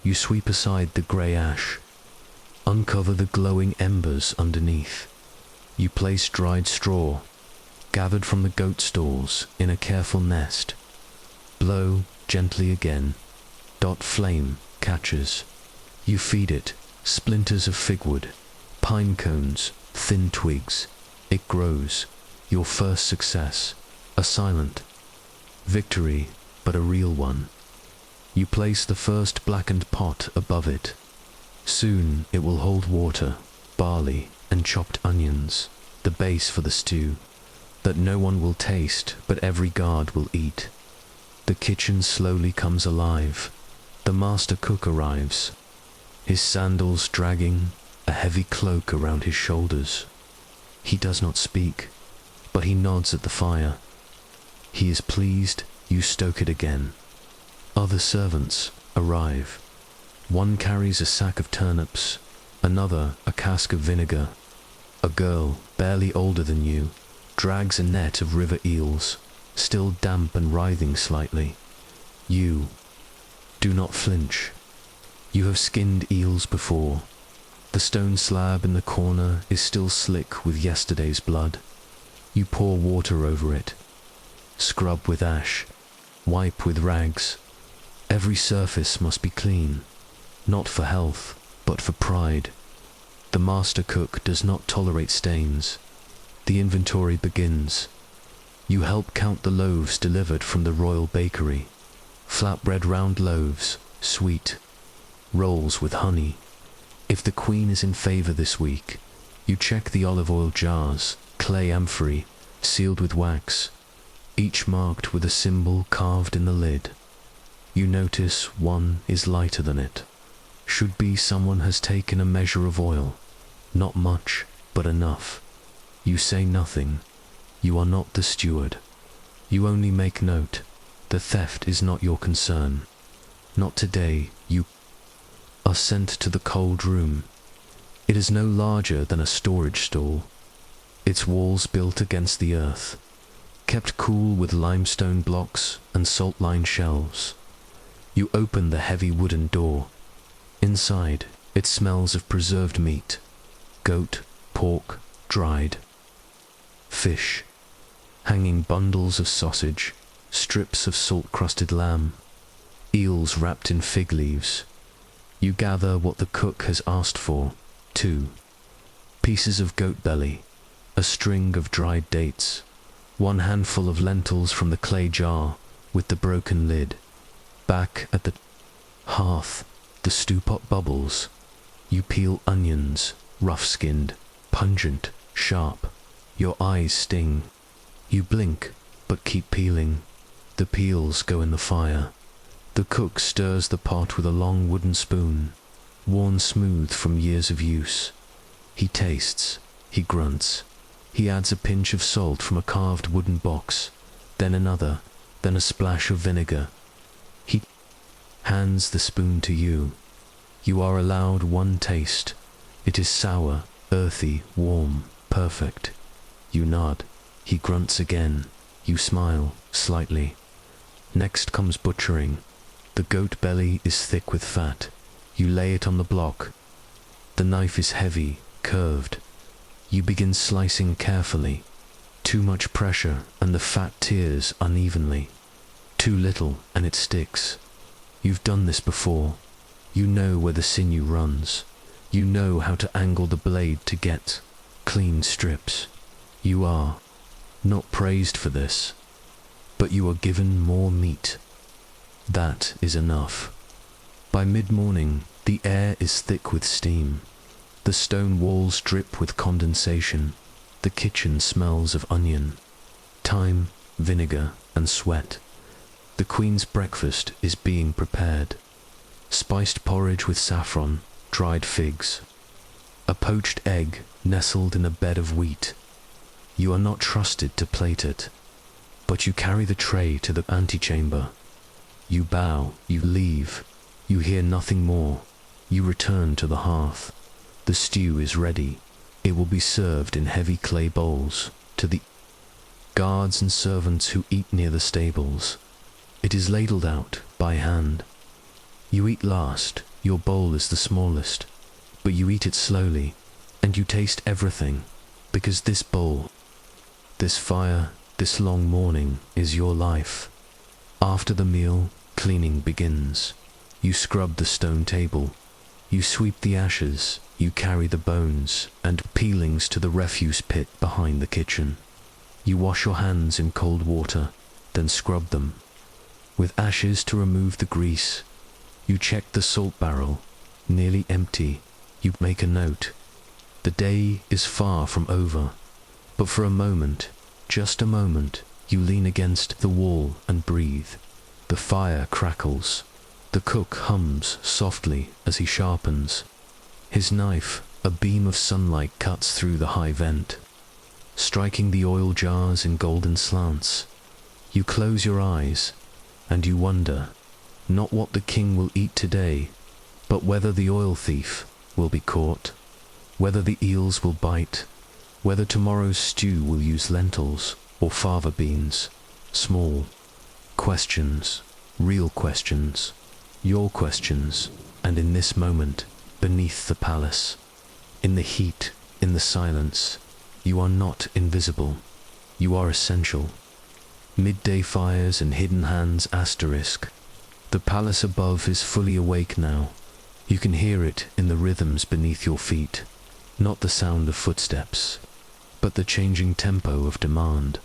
You sweep aside the grey ash. Uncover the glowing embers underneath. You place dried straw, gathered from the goat stalls, in a careful nest. Blow gently again. Flame catches. You feed it splinters of figwood, pine cones, thin twigs. It grows. Your first success. A silent victory, but a real one. You place the first blackened pot above it. Soon it will hold water, barley, and chopped onions, the base for the stew, that no one will taste, but every guard will eat. The kitchen slowly comes alive. The master cook arrives, his sandals dragging, a heavy cloak around his shoulders. He does not speak, but he nods at the fire. He is pleased you stoke it again. Other servants arrive. One carries a sack of turnips, another a cask of vinegar. A girl, barely older than you, drags a net of river eels, still damp and writhing slightly. You do not flinch. You have skinned eels before. The stone slab in the corner is still slick with yesterday's blood. You pour water over it, scrub with ash, wipe with rags. Every surface must be clean, not for health, but for pride. The master cook does not tolerate stains. The inventory begins. You help count the loaves delivered from the royal bakery. Flatbread round loaves, sweet. Rolls with honey. If the queen is in favor this week, you check the olive oil jars, clay amphorae, sealed with wax, each marked with a symbol carved in the lid. You notice one is lighter than it. Should be someone has taken a measure of oil. Not much, but enough. You say nothing. You are not the steward. You only make note. The theft is not your concern. Not today. You are sent to the cold room. It is no larger than a storage stall. Its walls built against the earth, kept cool with limestone blocks and salt-lined shelves. You open the heavy wooden door. Inside, it smells of preserved meat, goat, pork, dried. Fish, hanging bundles of sausage, strips of salt-crusted lamb, eels wrapped in fig leaves. You gather what the cook has asked for, 2 pieces of goat belly, a string of dried dates, 1 handful of lentils from the clay jar with the broken lid. Back at the hearth, the stew pot bubbles. You peel onions, rough-skinned, pungent, sharp. Your eyes sting. You blink, but keep peeling. The peels go in the fire. The cook stirs the pot with a long wooden spoon, worn smooth from years of use. He tastes. He grunts. He adds a pinch of salt from a carved wooden box, then another, then a splash of vinegar. He hands the spoon to you. You are allowed 1 taste. It is sour, earthy, warm, perfect. You nod. He grunts again. You smile, slightly. Next comes butchering. The goat belly is thick with fat. You lay it on the block. The knife is heavy, curved. You begin slicing carefully. Too much pressure and the fat tears unevenly. Too little and it sticks. You've done this before. You know where the sinew runs. You know how to angle the blade to get clean strips. You are not praised for this, but you are given more meat. That is enough. By mid-morning, the air is thick with steam. The stone walls drip with condensation. The kitchen smells of onion, thyme, vinegar, and sweat. The queen's breakfast is being prepared. Spiced porridge with saffron, dried figs. A poached egg nestled in a bed of wheat. You are not trusted to plate it, but you carry the tray to the antechamber. You bow, you leave. You hear nothing more. You return to the hearth. The stew is ready. It will be served in heavy clay bowls to the guards and servants who eat near the stables. It is ladled out by hand. You eat last. Your bowl is the smallest, but you eat it slowly, and you taste everything, because this bowl, this fire, this long morning is your life. After the meal, cleaning begins. You scrub the stone table. You sweep the ashes. You carry the bones and peelings to the refuse pit behind the kitchen. You wash your hands in cold water, then scrub them. With ashes to remove the grease. You check the salt barrel, nearly empty. You make a note. The day is far from over, but for a moment, just a moment, you lean against the wall and breathe. The fire crackles. The cook hums softly as he sharpens. His knife, a beam of sunlight cuts through the high vent. striking the oil jars in golden slants. You close your eyes, and you wonder, not what the king will eat today, but whether the oil thief will be caught, whether the eels will bite, whether tomorrow's stew will use lentils or fava beans. Small questions, real questions, your questions, and in this moment, beneath the palace, in the heat, in the silence, you are not invisible, you are essential. Midday fires and hidden hands asterisk. The palace above is fully awake now. You can hear it in the rhythms beneath your feet, not the sound of footsteps, but the changing tempo of demand,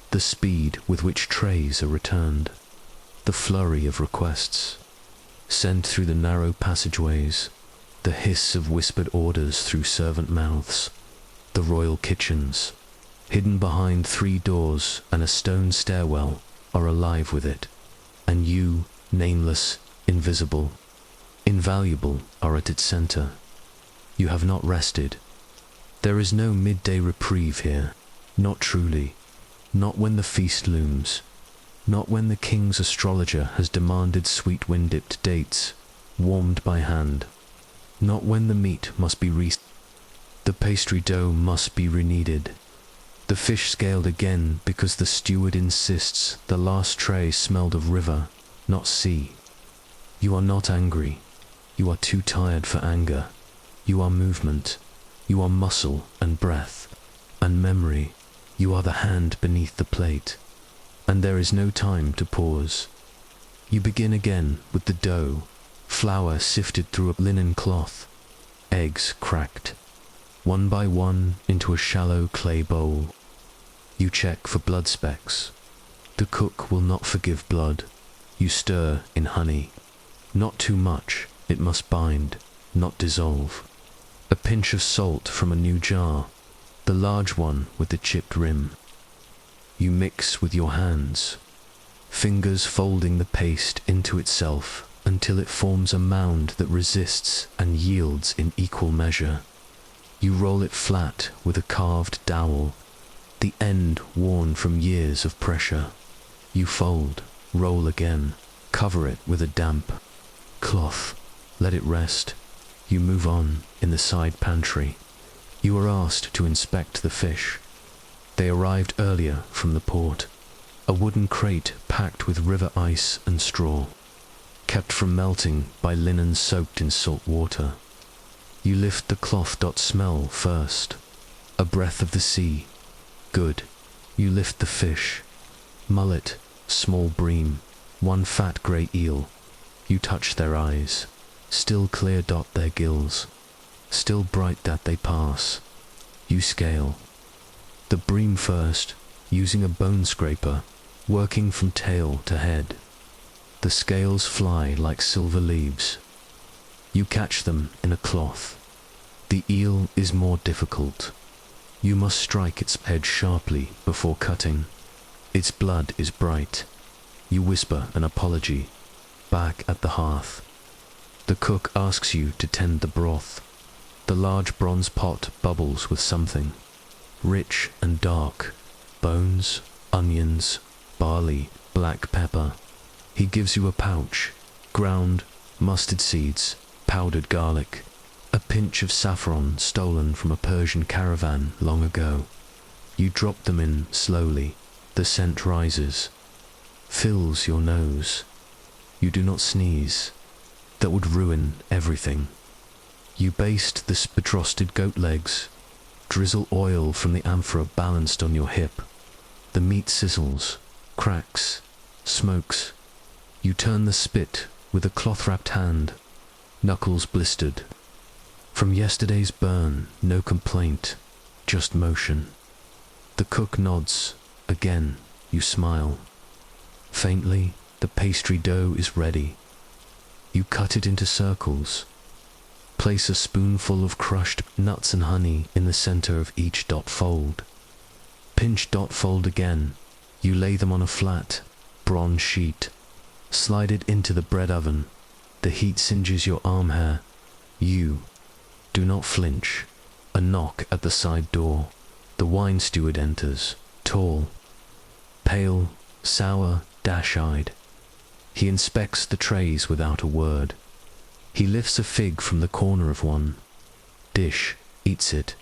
the speed with which trays are returned, the flurry of requests, sent through the narrow passageways, the hiss of whispered orders through servant mouths. The royal kitchens, hidden behind 3 doors and a stone stairwell, are alive with it, and you, nameless, invisible, invaluable, are at its center. You have not rested. There is no midday reprieve here, not truly, not when the feast looms, not when the king's astrologer has demanded sweet wind-dipped dates, warmed by hand, not when the meat must be the pastry dough must be rekneaded, the fish scaled again because the steward insists the last tray smelled of river, not sea. You are not angry. You are too tired for anger. You are movement. You are muscle and breath and memory. You are the hand beneath the plate. And there is no time to pause. You begin again with the dough, flour sifted through a linen cloth, eggs cracked, one by one into a shallow clay bowl. You check for blood specks. The cook will not forgive blood. You stir in honey. Not too much, it must bind, not dissolve. A pinch of salt from a new jar, the large one with the chipped rim. You mix with your hands, fingers folding the paste into itself until it forms a mound that resists and yields in equal measure. You roll it flat with a carved dowel, the end worn from years of pressure. You fold, roll again, cover it with a damp cloth, let it rest. You move on in the side pantry. You are asked to inspect the fish. They arrived earlier from the port, a wooden crate packed with river ice and straw, kept from melting by linen soaked in salt water. You lift the cloth. Smell first, a breath of the sea. Good. You lift the fish, mullet, small bream, one fat grey eel. You touch their eyes, still clear. Their gills, still bright that they pass. You scale. The bream first, using a bone scraper, working from tail to head. The scales fly like silver leaves. You catch them in a cloth. The eel is more difficult. You must strike its head sharply before cutting. Its blood is bright. You whisper an apology, back at the hearth. The cook asks you to tend the broth. The large bronze pot bubbles with something, rich and dark, bones, onions, barley, black pepper. He gives you a pouch, ground mustard seeds, powdered garlic, a pinch of saffron stolen from a Persian caravan long ago. You drop them in slowly. The scent rises, fills your nose. You do not sneeze. That would ruin everything. You baste the betrosted goat legs, drizzle oil from the amphora balanced on your hip. The meat sizzles, cracks, smokes. You turn the spit with a cloth-wrapped hand, knuckles blistered. From yesterday's burn, no complaint, just motion. The cook nods. Again, you smile. Faintly, the pastry dough is ready. You cut it into circles. Place a spoonful of crushed nuts and honey in the center of each fold. Pinch fold again. You lay them on a flat, bronze sheet. Slide it into the bread oven. The heat singes your arm hair. You do not flinch. A knock at the side door. The wine steward enters, tall, pale, sour, dash-eyed. He inspects the trays without a word. He lifts a fig from the corner of one dish, eats it,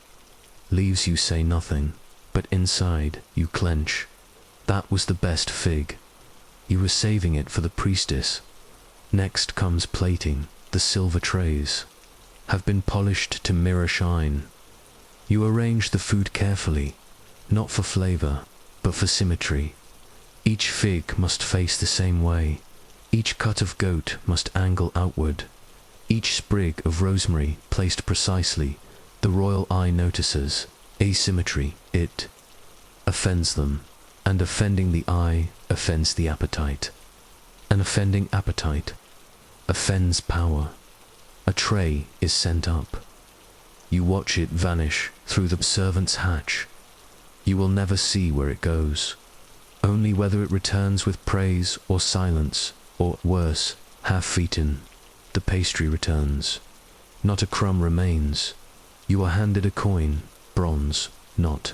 leaves you say nothing, but inside you clench. That was the best fig. You were saving it for the priestess. Next comes plating. The silver trays have been polished to mirror shine. You arrange the food carefully, not for flavor, but for symmetry. Each fig must face the same way. Each cut of goat must angle outward. Each sprig of rosemary placed precisely. The royal eye notices asymmetry. It offends them, and offending the eye offends the appetite. An offending appetite offends power. A tray is sent up. You watch it vanish through the servant's hatch. You will never see where it goes, only whether it returns with praise or silence, or worse, half-eaten. The pastry returns. Not a crumb remains. You are handed a coin, bronze, not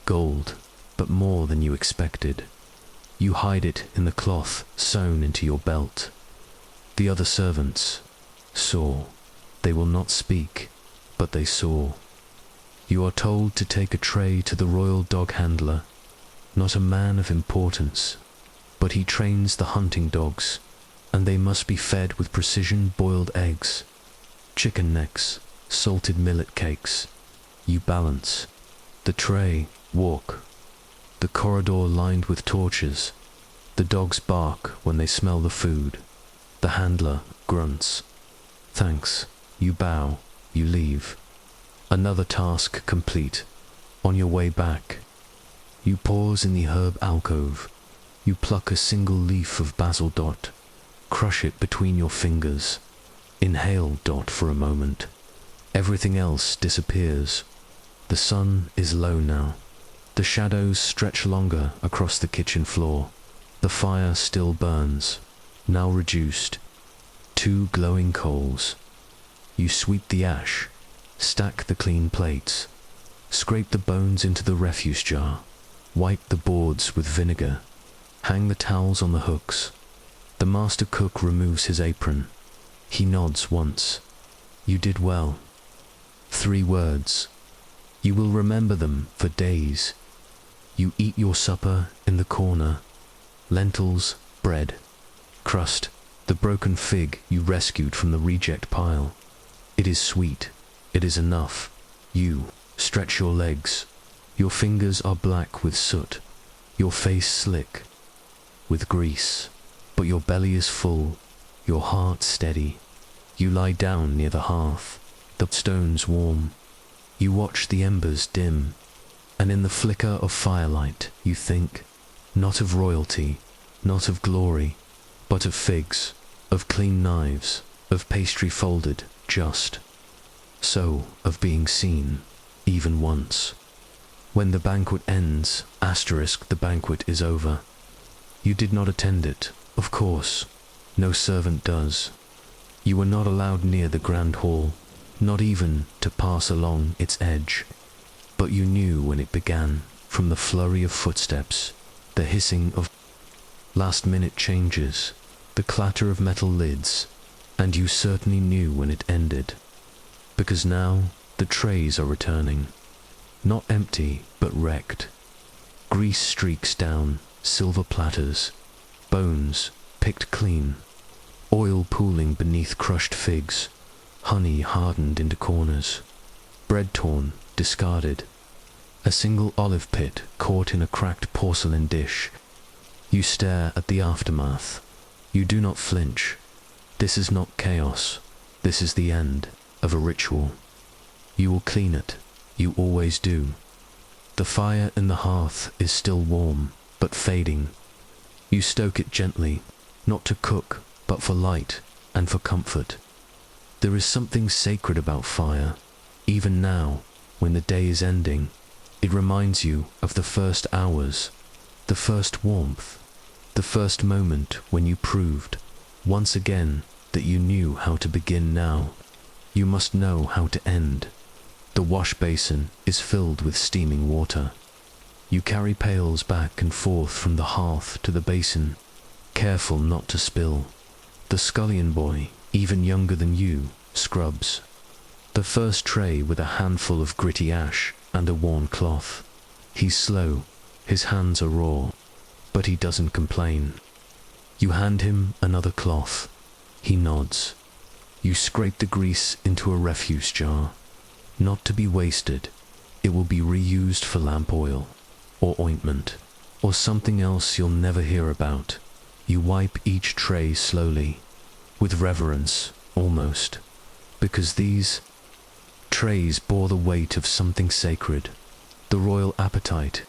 gold, but more than you expected. You hide it in the cloth sewn into your belt. The other servants saw. They will not speak, but they saw. You are told to take a tray to the royal dog handler, not a man of importance, but he trains the hunting dogs, and they must be fed with precision boiled eggs, chicken necks, salted millet cakes. You balance the tray, walk. The corridor lined with torches. The dogs bark when they smell the food. The handler grunts. Thanks. You bow. You leave. Another task complete. On your way back, you pause in the herb alcove. You pluck a single leaf of basil dot. Crush it between your fingers. Inhale dot for a moment. Everything else disappears. The sun is low now. The shadows stretch longer across the kitchen floor. The fire still burns, now reduced. 2 glowing coals. You sweep the ash, stack the clean plates, scrape the bones into the refuse jar, wipe the boards with vinegar, hang the towels on the hooks. The master cook removes his apron. He nods once. You did well. 3 words. You will remember them for days. You eat your supper in the corner. Lentils, bread, crust, the broken fig you rescued from the reject pile. It is sweet. It is enough. You stretch your legs. Your fingers are black with soot. Your face slick with grease. But your belly is full. Your heart steady. You lie down near the hearth. The stones warm. You watch the embers dim. And in the flicker of firelight you think, not of royalty, not of glory, but of figs, of clean knives, of pastry folded, just so, of being seen, even once. When the banquet ends, the banquet is over. You did not attend it, of course. No servant does. You were not allowed near the grand hall, not even to pass along its edge. But you knew when it began, from the flurry of footsteps, the hissing of last-minute changes, the clatter of metal lids, and you certainly knew when it ended. Because now the trays are returning, not empty but wrecked. Grease streaks down, silver platters, bones picked clean, oil pooling beneath crushed figs, honey hardened into corners, bread torn, discarded, a single olive pit caught in a cracked porcelain dish. You stare at the aftermath. You do not flinch. This is not chaos. This is the end of a ritual. You will clean it. You always do. The fire in the hearth is still warm, but fading. You stoke it gently, not to cook, but for light and for comfort. There is something sacred about fire. Even now, when the day is ending, it reminds you of the first hours, the first warmth, the first moment when you proved, once again, that you knew how to begin now. You must know how to end. The wash basin is filled with steaming water. You carry pails back and forth from the hearth to the basin, careful not to spill. The scullion boy, even younger than you, scrubs the first tray with a handful of gritty ash and a worn cloth. He's slow, his hands are raw, but he doesn't complain. You hand him another cloth. He nods. You scrape the grease into a refuse jar. Not to be wasted, it will be reused for lamp oil, or ointment, or something else you'll never hear about. You wipe each tray slowly, with reverence, almost, because these trays bore the weight of something sacred, the royal appetite.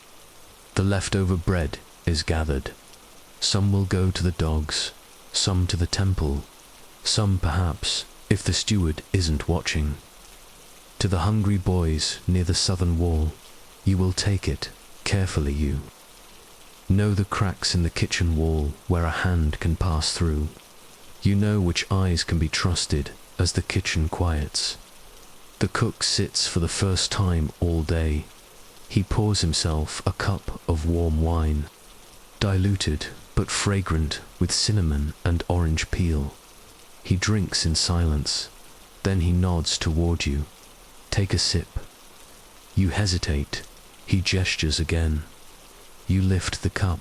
The leftover bread is gathered. Some will go to the dogs, some to the temple, some perhaps, if the steward isn't watching, to the hungry boys near the southern wall. You will take it, carefully you. Know the cracks in the kitchen wall where a hand can pass through. You know which eyes can be trusted as the kitchen quiets. The cook sits for the first time all day. He pours himself a cup of warm wine, diluted but fragrant with cinnamon and orange peel. He drinks in silence, then he nods toward you. Take a sip. You hesitate. He gestures again. You lift the cup.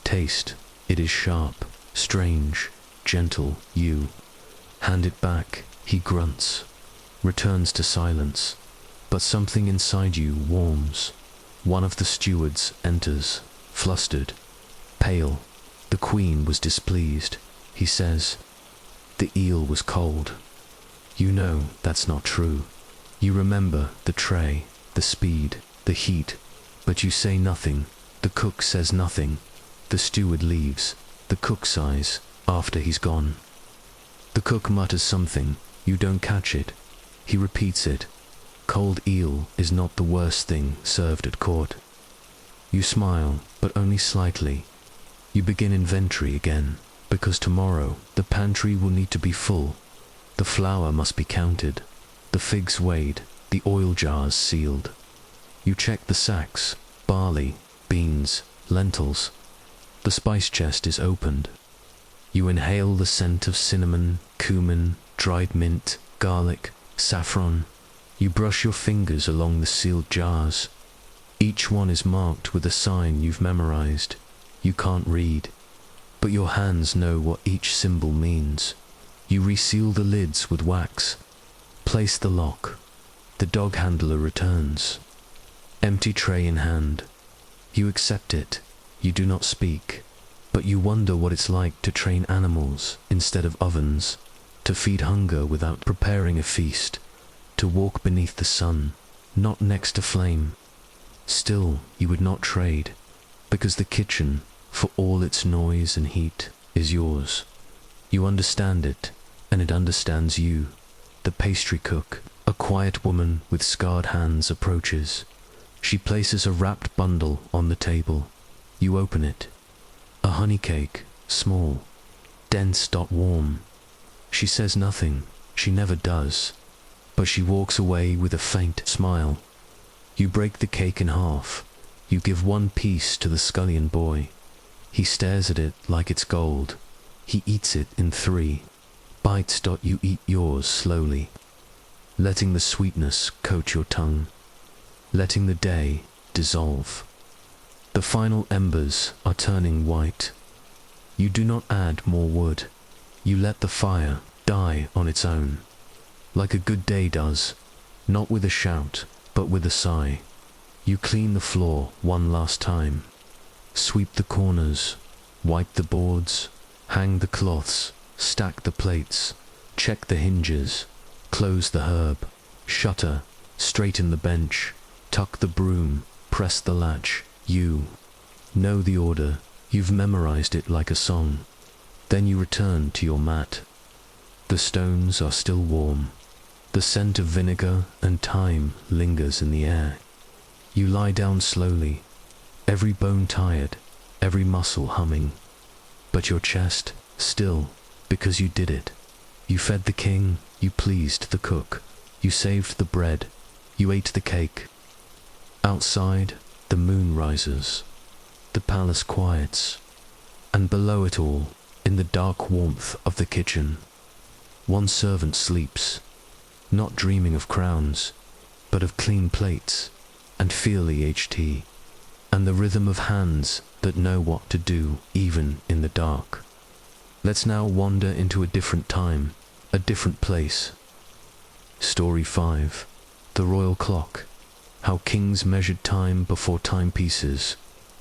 Taste. It is sharp, strange, gentle. You hand it back. He grunts, returns to silence, but something inside you warms. One of the stewards enters, flustered, pale. The queen was displeased. He says, "The eel was cold." You know that's not true. You remember the tray, the speed, the heat, but you say nothing. The cook says nothing. The steward leaves. The cook sighs after he's gone. The cook mutters something. You don't catch it. He repeats it. Cold eel is not the worst thing served at court. You smile, but only slightly. You begin inventory again, because tomorrow the pantry will need to be full. The flour must be counted, the figs weighed, the oil jars sealed. You check the sacks, barley, beans, lentils. The spice chest is opened. You inhale the scent of cinnamon, cumin, dried mint, garlic, saffron. You brush your fingers along the sealed jars. Each one is marked with a sign you've memorized. You can't read, but your hands know what each symbol means. You reseal the lids with wax. Place the lock. The dog handler returns, empty tray in hand. You accept it. You do not speak, but you wonder what it's like to train animals instead of ovens, to feed hunger without preparing a feast, to walk beneath the sun, not next to flame. Still, you would not trade, because the kitchen, for all its noise and heat, is yours. You understand it, and it understands you. The pastry cook, a quiet woman with scarred hands, approaches. She places a wrapped bundle on the table. You open it. A honey cake, small, dense, warm. She says nothing. She never does. But she walks away with a faint smile. You break the cake in half. You give one piece to the scullion boy. He stares at it like it's gold. He eats it in 3 bites. You eat yours slowly, letting the sweetness coat your tongue, letting the day dissolve. The final embers are turning white. You do not add more wood. You let the fire die on its own, like a good day does, not with a shout, but with a sigh. You clean the floor one last time, sweep the corners, wipe the boards, hang the cloths, stack the plates, check the hinges, close the herb, shutter, straighten the bench, tuck the broom, press the latch. You know the order. You've memorized it like a song. Then you return to your mat. The stones are still warm. The scent of vinegar and thyme lingers in the air. You lie down slowly, every bone tired, every muscle humming, but your chest still, because you did it. You fed the king, you pleased the cook, you saved the bread, You ate the cake. Outside, the moon rises. The palace quiets. And below it all, in the dark warmth of the kitchen, one servant sleeps, not dreaming of crowns, but of clean plates, and feel tea, and the rhythm of hands that know what to do even in the dark. Let's now wander into a different time, a different place. Story 5. The Royal Clock. How kings measured time before timepieces,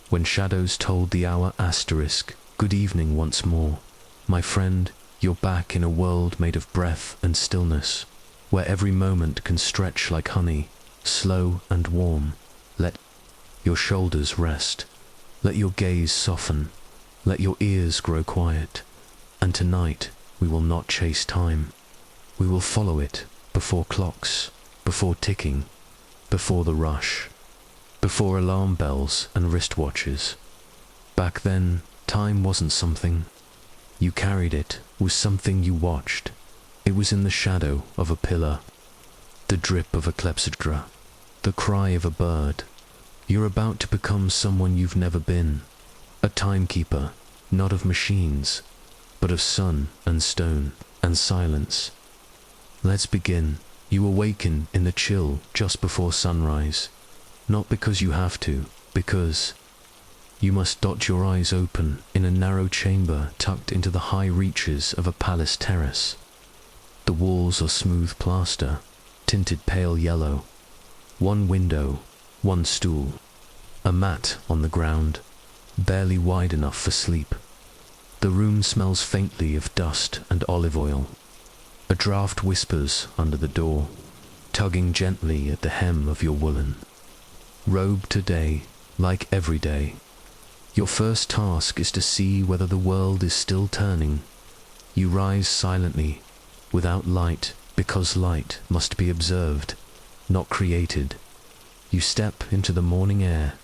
when shadows told the hour asterisk. Good evening once more. My friend, you're back in a world made of breath and stillness, where every moment can stretch like honey, slow and warm. Let your shoulders rest. Let your gaze soften. Let your ears grow quiet. And tonight, we will not chase time. We will follow it before clocks, before ticking, before the rush, before alarm bells and wristwatches. Back then, time wasn't something you carried, it was something you watched. It was in the shadow of a pillar, the drip of a clepsydra, the cry of a bird. You're about to become someone you've never been, a timekeeper, not of machines, but of sun and stone and silence. Let's begin. You awaken in the chill just before sunrise, not because you have to, because you must dot your eyes open in a narrow chamber tucked into the high reaches of a palace terrace. The walls are smooth plaster, tinted pale yellow. One window, one stool, a mat on the ground, barely wide enough for sleep. The room smells faintly of dust and olive oil. A draught whispers under the door, tugging gently at the hem of your woolen robe. Today, like every day, your first task is to see whether the world is still turning. You rise silently, without light, because light must be observed, not created. You step into the morning air,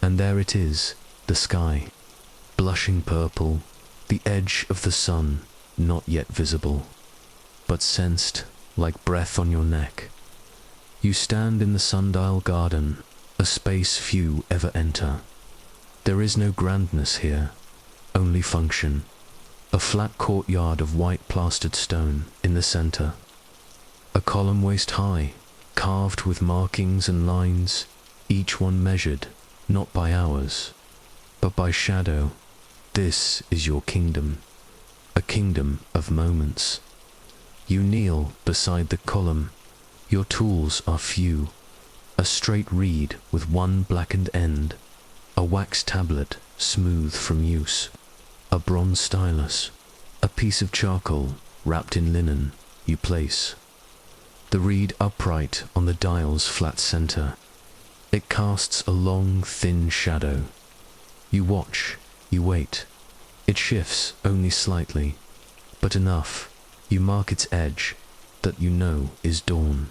and there it is, the sky, blushing purple, the edge of the sun not yet visible, but sensed like breath on your neck. You stand in the sundial garden, a space few ever enter. There is no grandness here, only function. A flat courtyard of white plastered stone in the center. A column waist high, carved with markings and lines, each one measured, not by hours, but by shadow. This is your kingdom, a kingdom of moments. You kneel beside the column. Your tools are few. A straight reed with one blackened end, a wax tablet smooth from use, a bronze stylus, a piece of charcoal wrapped in linen. You place the reed upright on the dial's flat center. It casts a long, thin shadow. You watch, you wait. It shifts only slightly, but enough. You mark its edge that you know is dawn.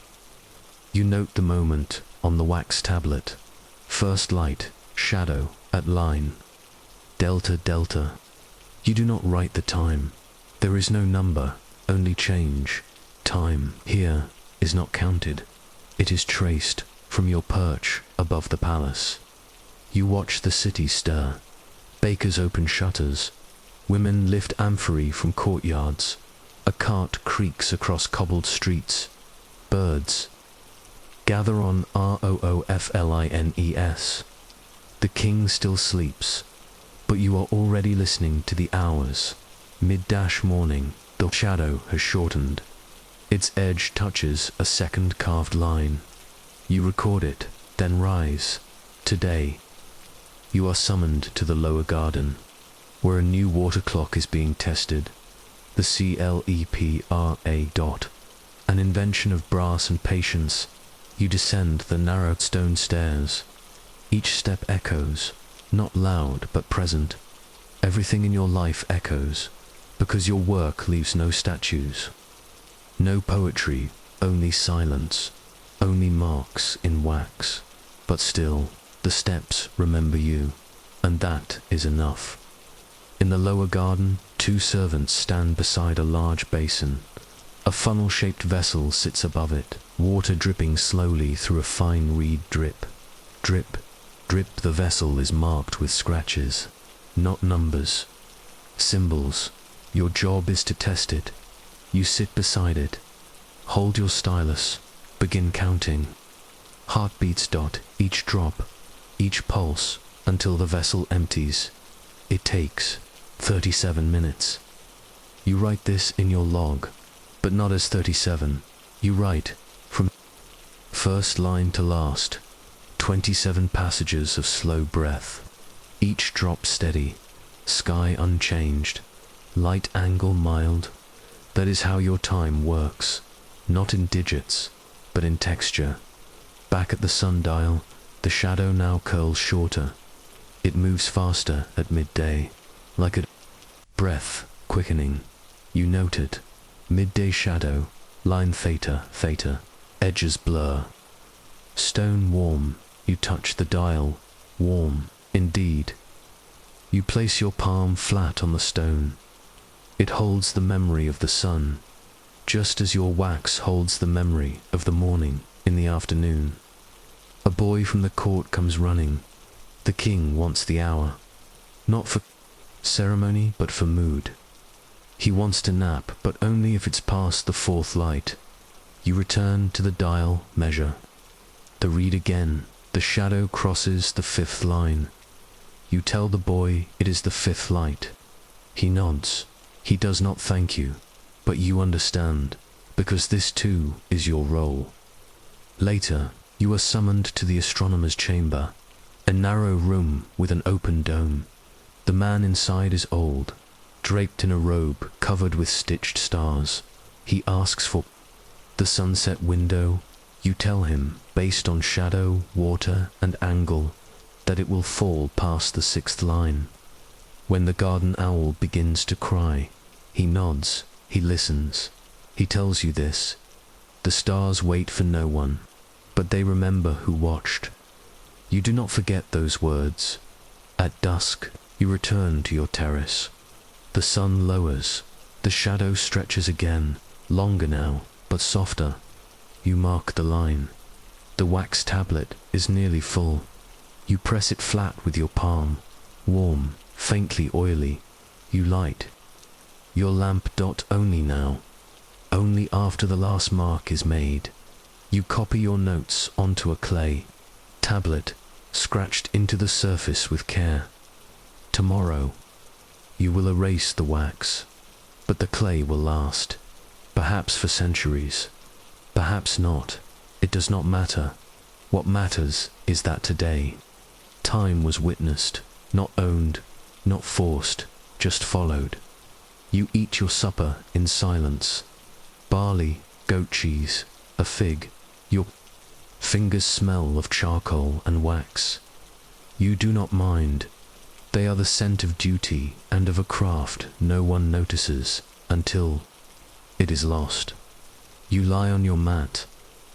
You note the moment on the wax tablet. First light, shadow at line. Delta, delta. You do not write the time. There is no number, only change. Time here is not counted. It is traced from your perch above the palace. You watch the city stir. Bakers open shutters. Women lift amphorae from courtyards. A cart creaks across cobbled streets. Birds gather on rooflines. The king still sleeps, but you are already listening to the hours. Mid-dash morning, the shadow has shortened. Its edge touches a second carved line. You record it, then rise. Today, you are summoned to the lower garden, where a new water clock is being tested. The CLEPRA. An invention of brass and patience. You descend the narrow stone stairs. Each step echoes, not loud but present. Everything in your life echoes, because your work leaves no statues. No poetry, only silence, only marks in wax. But still, the steps remember you, and that is enough. In the lower garden, two servants stand beside a large basin. A funnel-shaped vessel sits above it, water dripping slowly through a fine reed drip. Drip, drip, the vessel is marked with scratches, not numbers. Symbols. Your job is to test it. You sit beside it. Hold your stylus. Begin counting. Heartbeats dot each drop, each pulse, until the vessel empties. It takes 37 minutes. You write this in your log, but not as 37. You write, from first line to last, 27 passages of slow breath, each drop steady, sky unchanged, light angle mild. That is how your time works, not in digits, but in texture. Back at the sundial, the shadow now curls shorter. It moves faster at midday, like a breath quickening. You note it. Midday shadow, line theta, theta, edges blur. Stone warm, you touch the dial, warm, indeed. You place your palm flat on the stone. It holds the memory of the sun, just as your wax holds the memory of the morning in the afternoon. A boy from the court comes running. The king wants the hour, not for ceremony, but for mood. He wants to nap, but only if it's past the fourth light. You return to the dial, measure. The read again. The shadow crosses the fifth line. You tell the boy it is the fifth light. He nods. He does not thank you, but you understand, because this too is your role. Later, you are summoned to the astronomer's chamber, a narrow room with an open dome. The man inside is old, draped in a robe covered with stitched stars. He asks for the sunset window. You tell him, based on shadow, water, and angle, that it will fall past the sixth line. When the garden owl begins to cry, he nods, he listens. He tells you this. The stars wait for no one, but they remember who watched. You do not forget those words. At dusk, you return to your terrace. The sun lowers. The shadow stretches again, longer now, but softer. You mark the line. The wax tablet is nearly full. You press it flat with your palm, warm, faintly oily. You light. Your lamp dot only now. Only after the last mark is made. You copy your notes onto a clay tablet, scratched into the surface with care. Tomorrow, you will erase the wax, but the clay will last, perhaps for centuries, perhaps not. It does not matter. What matters is that today, time was witnessed, not owned, not forced, just followed. You eat your supper in silence. Barley, goat cheese, a fig. Your fingers smell of charcoal and wax. You do not mind. They are the scent of duty and of a craft no one notices until it is lost. You lie on your mat.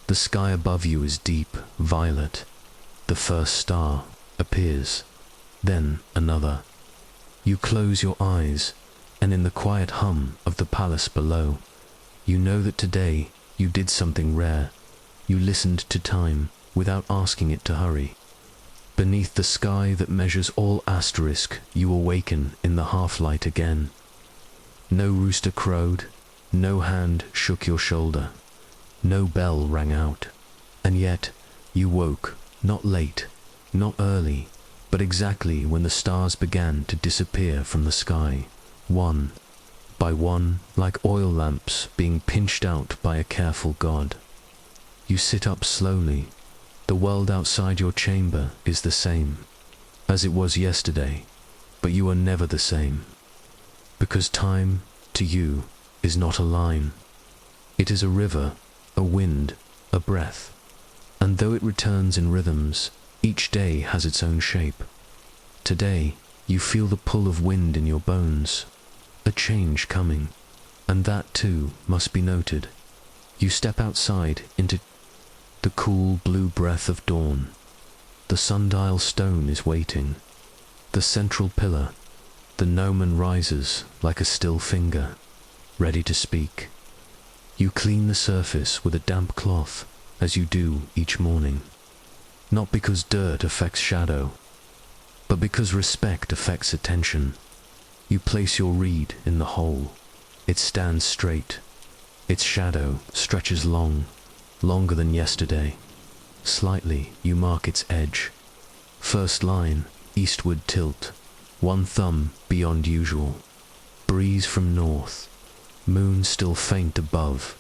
The sky above you is deep, violet. The first star appears, then another. You close your eyes, and in the quiet hum of the palace below, you know that today you did something rare. You listened to time without asking it to hurry. Beneath the sky that measures all asterisk, you awaken in the half-light again. No rooster crowed, no hand shook your shoulder, no bell rang out, and yet you woke, not late, not early, but exactly when the stars began to disappear from the sky, one by one, like oil lamps being pinched out by a careful God. You sit up slowly. The world outside your chamber is the same as it was yesterday, but you are never the same, because time, to you, is not a line. It is a river, a wind, a breath, and though it returns in rhythms, each day has its own shape. Today, you feel the pull of wind in your bones, a change coming, and that too must be noted. You step outside into the cool blue breath of dawn. The sundial stone is waiting. The central pillar, the gnomon rises like a still finger, ready to speak. You clean the surface with a damp cloth, as you do each morning. Not because dirt affects shadow, but because respect affects attention. You place your reed in the hole. It stands straight. Its shadow stretches long, longer than yesterday. Slightly you mark its edge. First line, eastward tilt, one thumb beyond usual. Breeze from north, moon still faint above.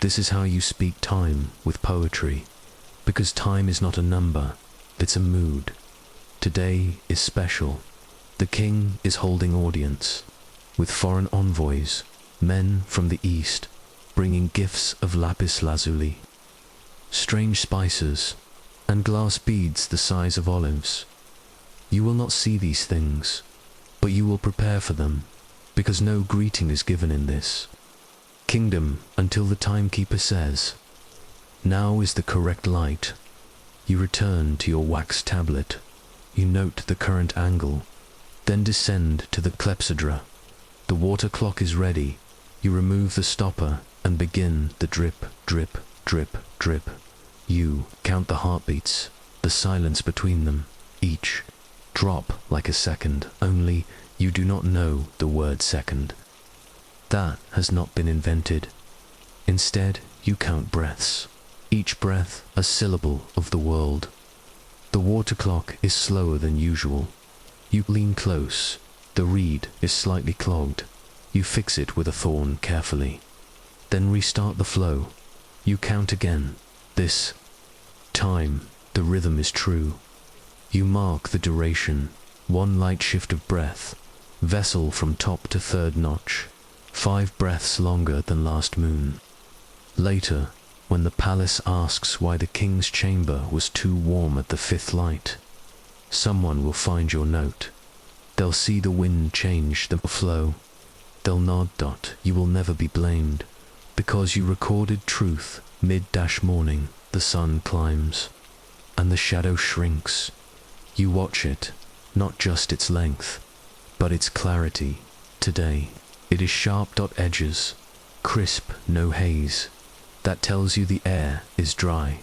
This is how you speak time with poetry, because time is not a number, it's a mood. Today is special. The king is holding audience, with foreign envoys, men from the east, bringing gifts of lapis lazuli, strange spices, and glass beads the size of olives. You will not see these things, but you will prepare for them, because no greeting is given in this kingdom until the timekeeper says, "Now is the correct light." You return to your wax tablet. You note the current angle, then descend to the clepsydra. The water clock is ready. You remove the stopper and begin the drip, drip, drip, drip. You count the heartbeats, the silence between them, each drop like a second, only you do not know the word second. That has not been invented. Instead, you count breaths, each breath a syllable of the world. The water clock is slower than usual. You lean close. The reed is slightly clogged. You fix it with a thorn carefully. Then restart the flow. You count again. This time, the rhythm is true. You mark the duration. One light shift of breath. Vessel from top to third notch. 5 breaths longer than last moon. Later, when the palace asks why the king's chamber was too warm at the 5th light, someone will find your note. They'll see the wind change the flow. They'll nod. You will never be blamed, because you recorded truth. Mid-morning, the sun climbs, and the shadow shrinks. You watch it, not just its length, but its clarity. Today, it is sharp edges, crisp, no haze. That tells you the air is dry.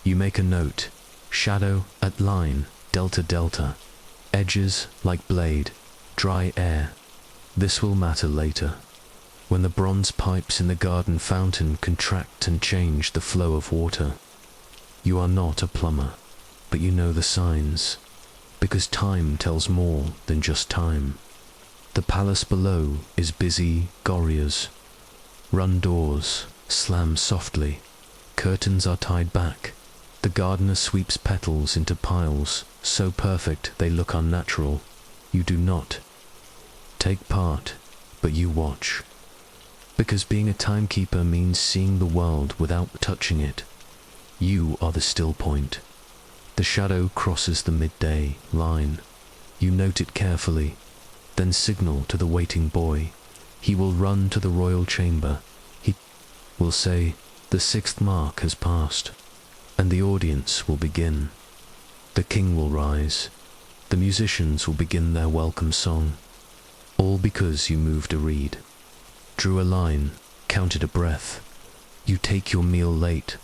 You make a note, shadow at line, delta delta, edges like blade, dry air. This will matter later, when the bronze pipes in the garden fountain contract and change the flow of water. You are not a plumber, but you know the signs, because time tells more than just time. The palace below is busy. Gorriers run doors, slam softly. Curtains are tied back. The gardener sweeps petals into piles, so perfect they look unnatural. You do not take part, but you watch. Because being a timekeeper means seeing the world without touching it. You are the still point. The shadow crosses the midday line. You note it carefully, then signal to the waiting boy. He will run to the royal chamber. He will say, "The 6th mark has passed," and the audience will begin. The king will rise. The musicians will begin their welcome song. All because you moved a reed, drew a line, counted a breath. You take your meal late.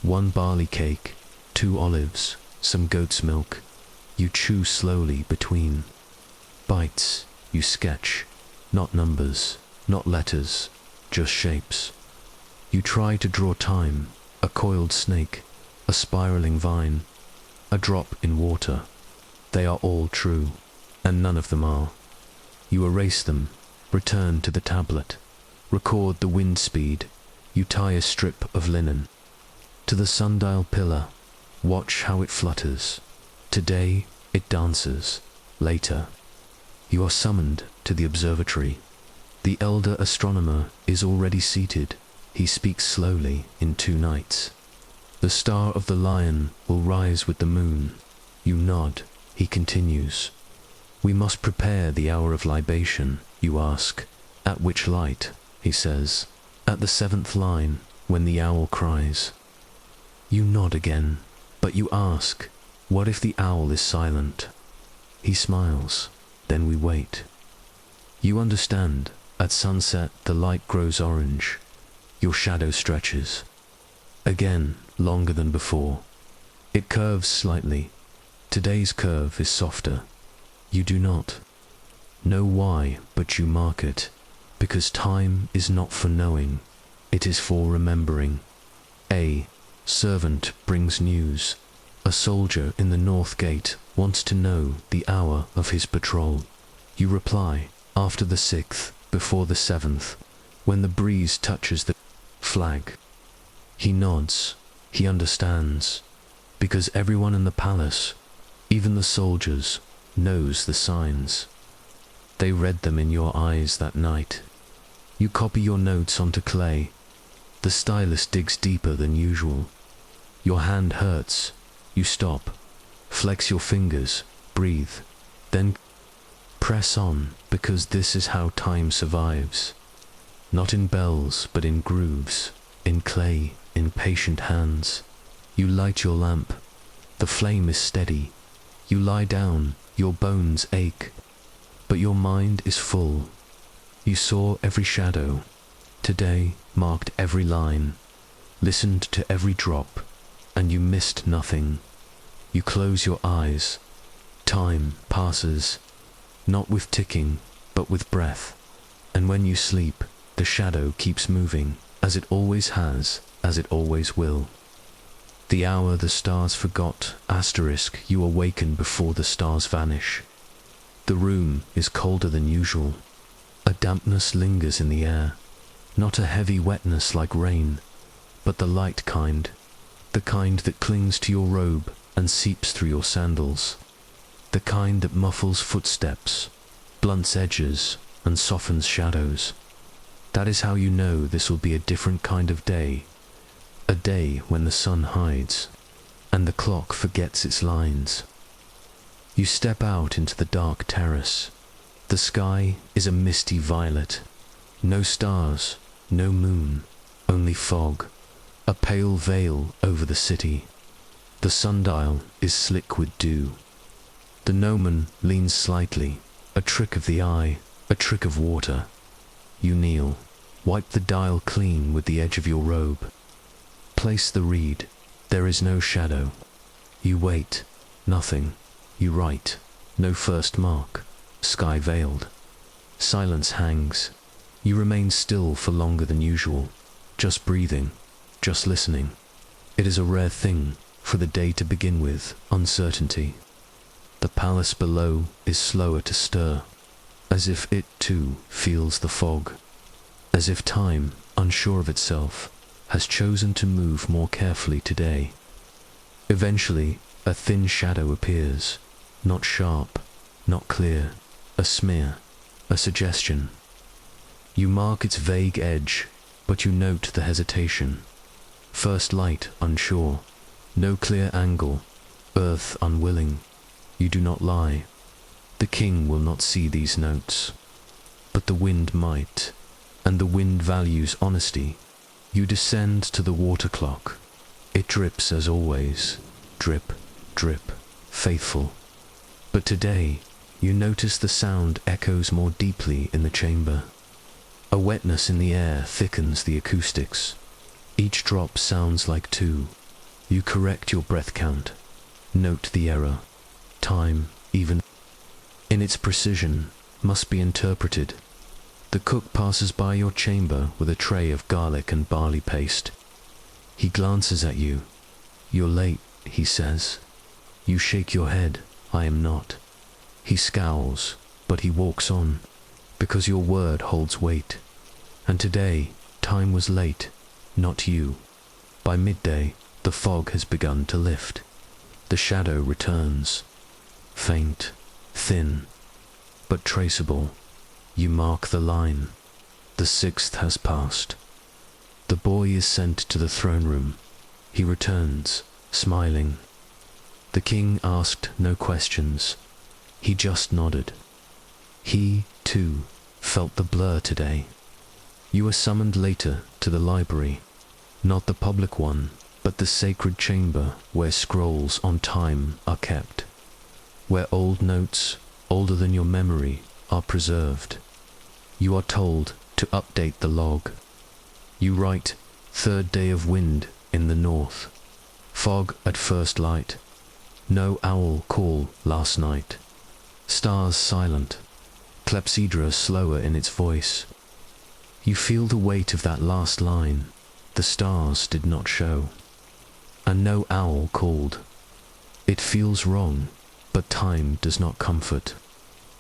1 barley cake, 2 olives, some goat's milk. You chew slowly between bites. You sketch, not numbers, not letters, just shapes. You try to draw time, a coiled snake, a spiraling vine, a drop in water. They are all true, and none of them are. You erase them, return to the tablet, record the wind speed. You tie a strip of linen to the sundial pillar. Watch how it flutters. Today it dances. Later, you are summoned to the observatory. The elder astronomer is already seated. He speaks slowly in 2 nights. The star of the lion will rise with the moon. You nod. He continues. "We must prepare the hour of libation." You ask, "At which light?" He says, "At the 7th line, when the owl cries." You nod again, but you ask, "What if the owl is silent?" He smiles. Then we wait. You understand. At sunset the light grows orange. Your shadow stretches. Again, longer than before. It curves slightly. Today's curve is softer. You do not know why, but you mark it, because time is not for knowing, it is for remembering. A servant brings news. A soldier in the north gate wants to know the hour of his patrol. You reply, after the 6th, before the 7th, when the breeze touches the flag. He nods, he understands, because everyone in the palace, even the soldiers, knows the signs. They read them in your eyes that night. You copy your notes onto clay. The stylus digs deeper than usual. Your hand hurts. You stop. Flex your fingers. Breathe. Then press on, because this is how time survives. Not in bells, but in grooves, in clay, in patient hands. You light your lamp. The flame is steady. You lie down. Your bones ache. But your mind is full. You saw every shadow. Today marked every line. Listened to every drop. And you missed nothing. You close your eyes. Time passes. Not with ticking, but with breath. And when you sleep, the shadow keeps moving, as it always has, as it always will. The hour the stars forgot, asterisk, you awaken before the stars vanish. The room is colder than usual. A dampness lingers in the air. Not a heavy wetness like rain, but the light kind. The kind that clings to your robe and seeps through your sandals. The kind that muffles footsteps, blunts edges, and softens shadows. That is how you know this will be a different kind of day. A day when the sun hides, and the clock forgets its lines. You step out into the dark terrace. The sky is a misty violet. No stars, no moon, only fog. A pale veil over the city. The sundial is slick with dew. The gnomon leans slightly, a trick of the eye, a trick of water. You kneel, wipe the dial clean with the edge of your robe. Place the reed. There is no shadow. You wait. Nothing. You write. No first mark. Sky veiled. Silence hangs. You remain still for longer than usual, just breathing, just listening. It is a rare thing for the day to begin with uncertainty. The palace below is slower to stir, as if it too feels the fog, as if time, unsure of itself, has chosen to move more carefully today. Eventually, a thin shadow appears, not sharp, not clear, a smear, a suggestion. You mark its vague edge, but you note the hesitation. First light unsure, no clear angle, earth unwilling. You do not lie. The king will not see these notes. But the wind might, and the wind values honesty. You descend to the water clock. It drips as always, drip, drip, faithful. But today, you notice the sound echoes more deeply in the chamber. A wetness in the air thickens the acoustics. Each drop sounds like two. You correct your breath count. Note the error. Time, even in its precision, must be interpreted. The cook passes by your chamber with a tray of garlic and barley paste. He glances at you. You're late, he says. You shake your head. I am not. He scowls, but he walks on, because your word holds weight. And today, time was late, not you. By midday, the fog has begun to lift. The shadow returns. Faint, thin, but traceable. You mark the line. The 6th has passed. The boy is sent to the throne room. He returns, smiling. The king asked no questions. He just nodded. He, too, felt the blur today. You were summoned later to the library, not the public one, but the sacred chamber where scrolls on time are kept, where old notes, older than your memory, are preserved. You are told to update the log. You write, third day of wind in the north. Fog at first light. No owl call last night. Stars silent. Clepsydra slower in its voice. You feel the weight of that last line. The stars did not show. And no owl called. It feels wrong, but time does not comfort.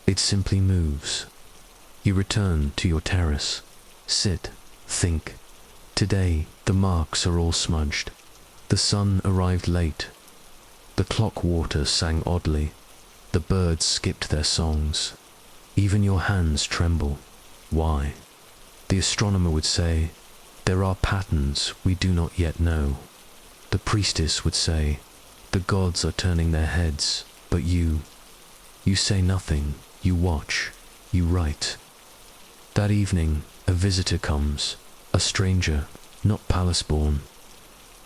It simply moves. You return to your terrace. Sit, think. Today, the marks are all smudged. The sun arrived late. The clock water sang oddly. The birds skipped their songs. Even your hands tremble. Why? The astronomer would say, there are patterns we do not yet know. The priestess would say, the gods are turning their heads, but you say nothing, you watch, you write. That evening, a visitor comes, a stranger, not palace-born.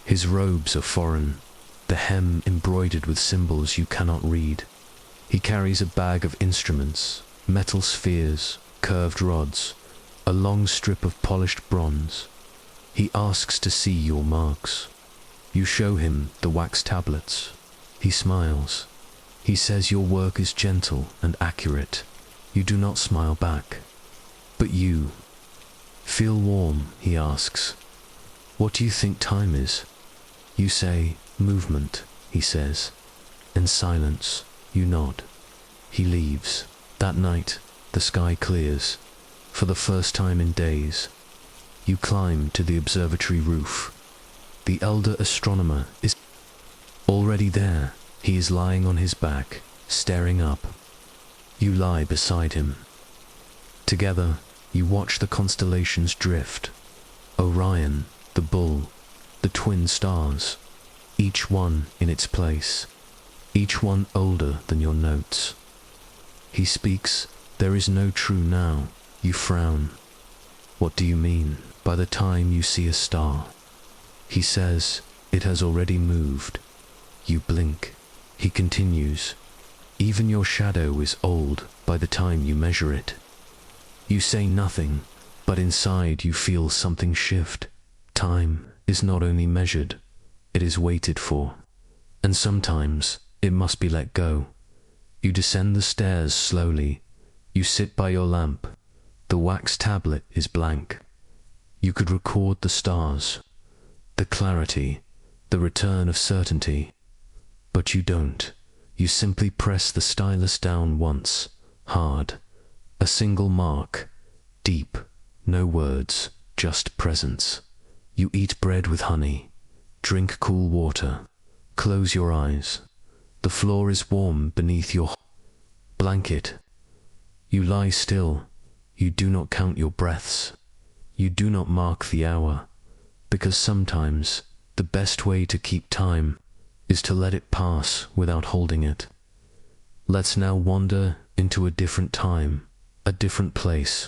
His robes are foreign, the hem embroidered with symbols you cannot read. He carries a bag of instruments, metal spheres, curved rods, a long strip of polished bronze. He asks to see your marks. You show him the wax tablets. He smiles. He says your work is gentle and accurate. You do not smile back. But you feel warm, he asks. What do you think time is? You say, movement, he says. In silence, you nod. He leaves. That night, the sky clears. For the first time in days, you climb to the observatory roof. The elder astronomer is already there. He is lying on his back, staring up. You lie beside him. Together, you watch the constellations drift. Orion, the bull, the twin stars, each one in its place, each one older than your notes. He speaks, there is no true now. You frown. What do you mean? By the time you see a star. He says, it has already moved. You blink. He continues, even your shadow is old by the time you measure it. You say nothing, but inside you feel something shift. Time is not only measured, it is waited for. And sometimes it must be let go. You descend the stairs slowly. You sit by your lamp. The wax tablet is blank. You could record the stars, the clarity, the return of certainty. But you don't. You simply press the stylus down once, hard. A single mark, deep, no words, just presence. You eat bread with honey, drink cool water, close your eyes. The floor is warm beneath your blanket. You lie still. You do not count your breaths. You do not mark the hour, because sometimes the best way to keep time is to let it pass without holding it. Let's now wander into a different time, a different place.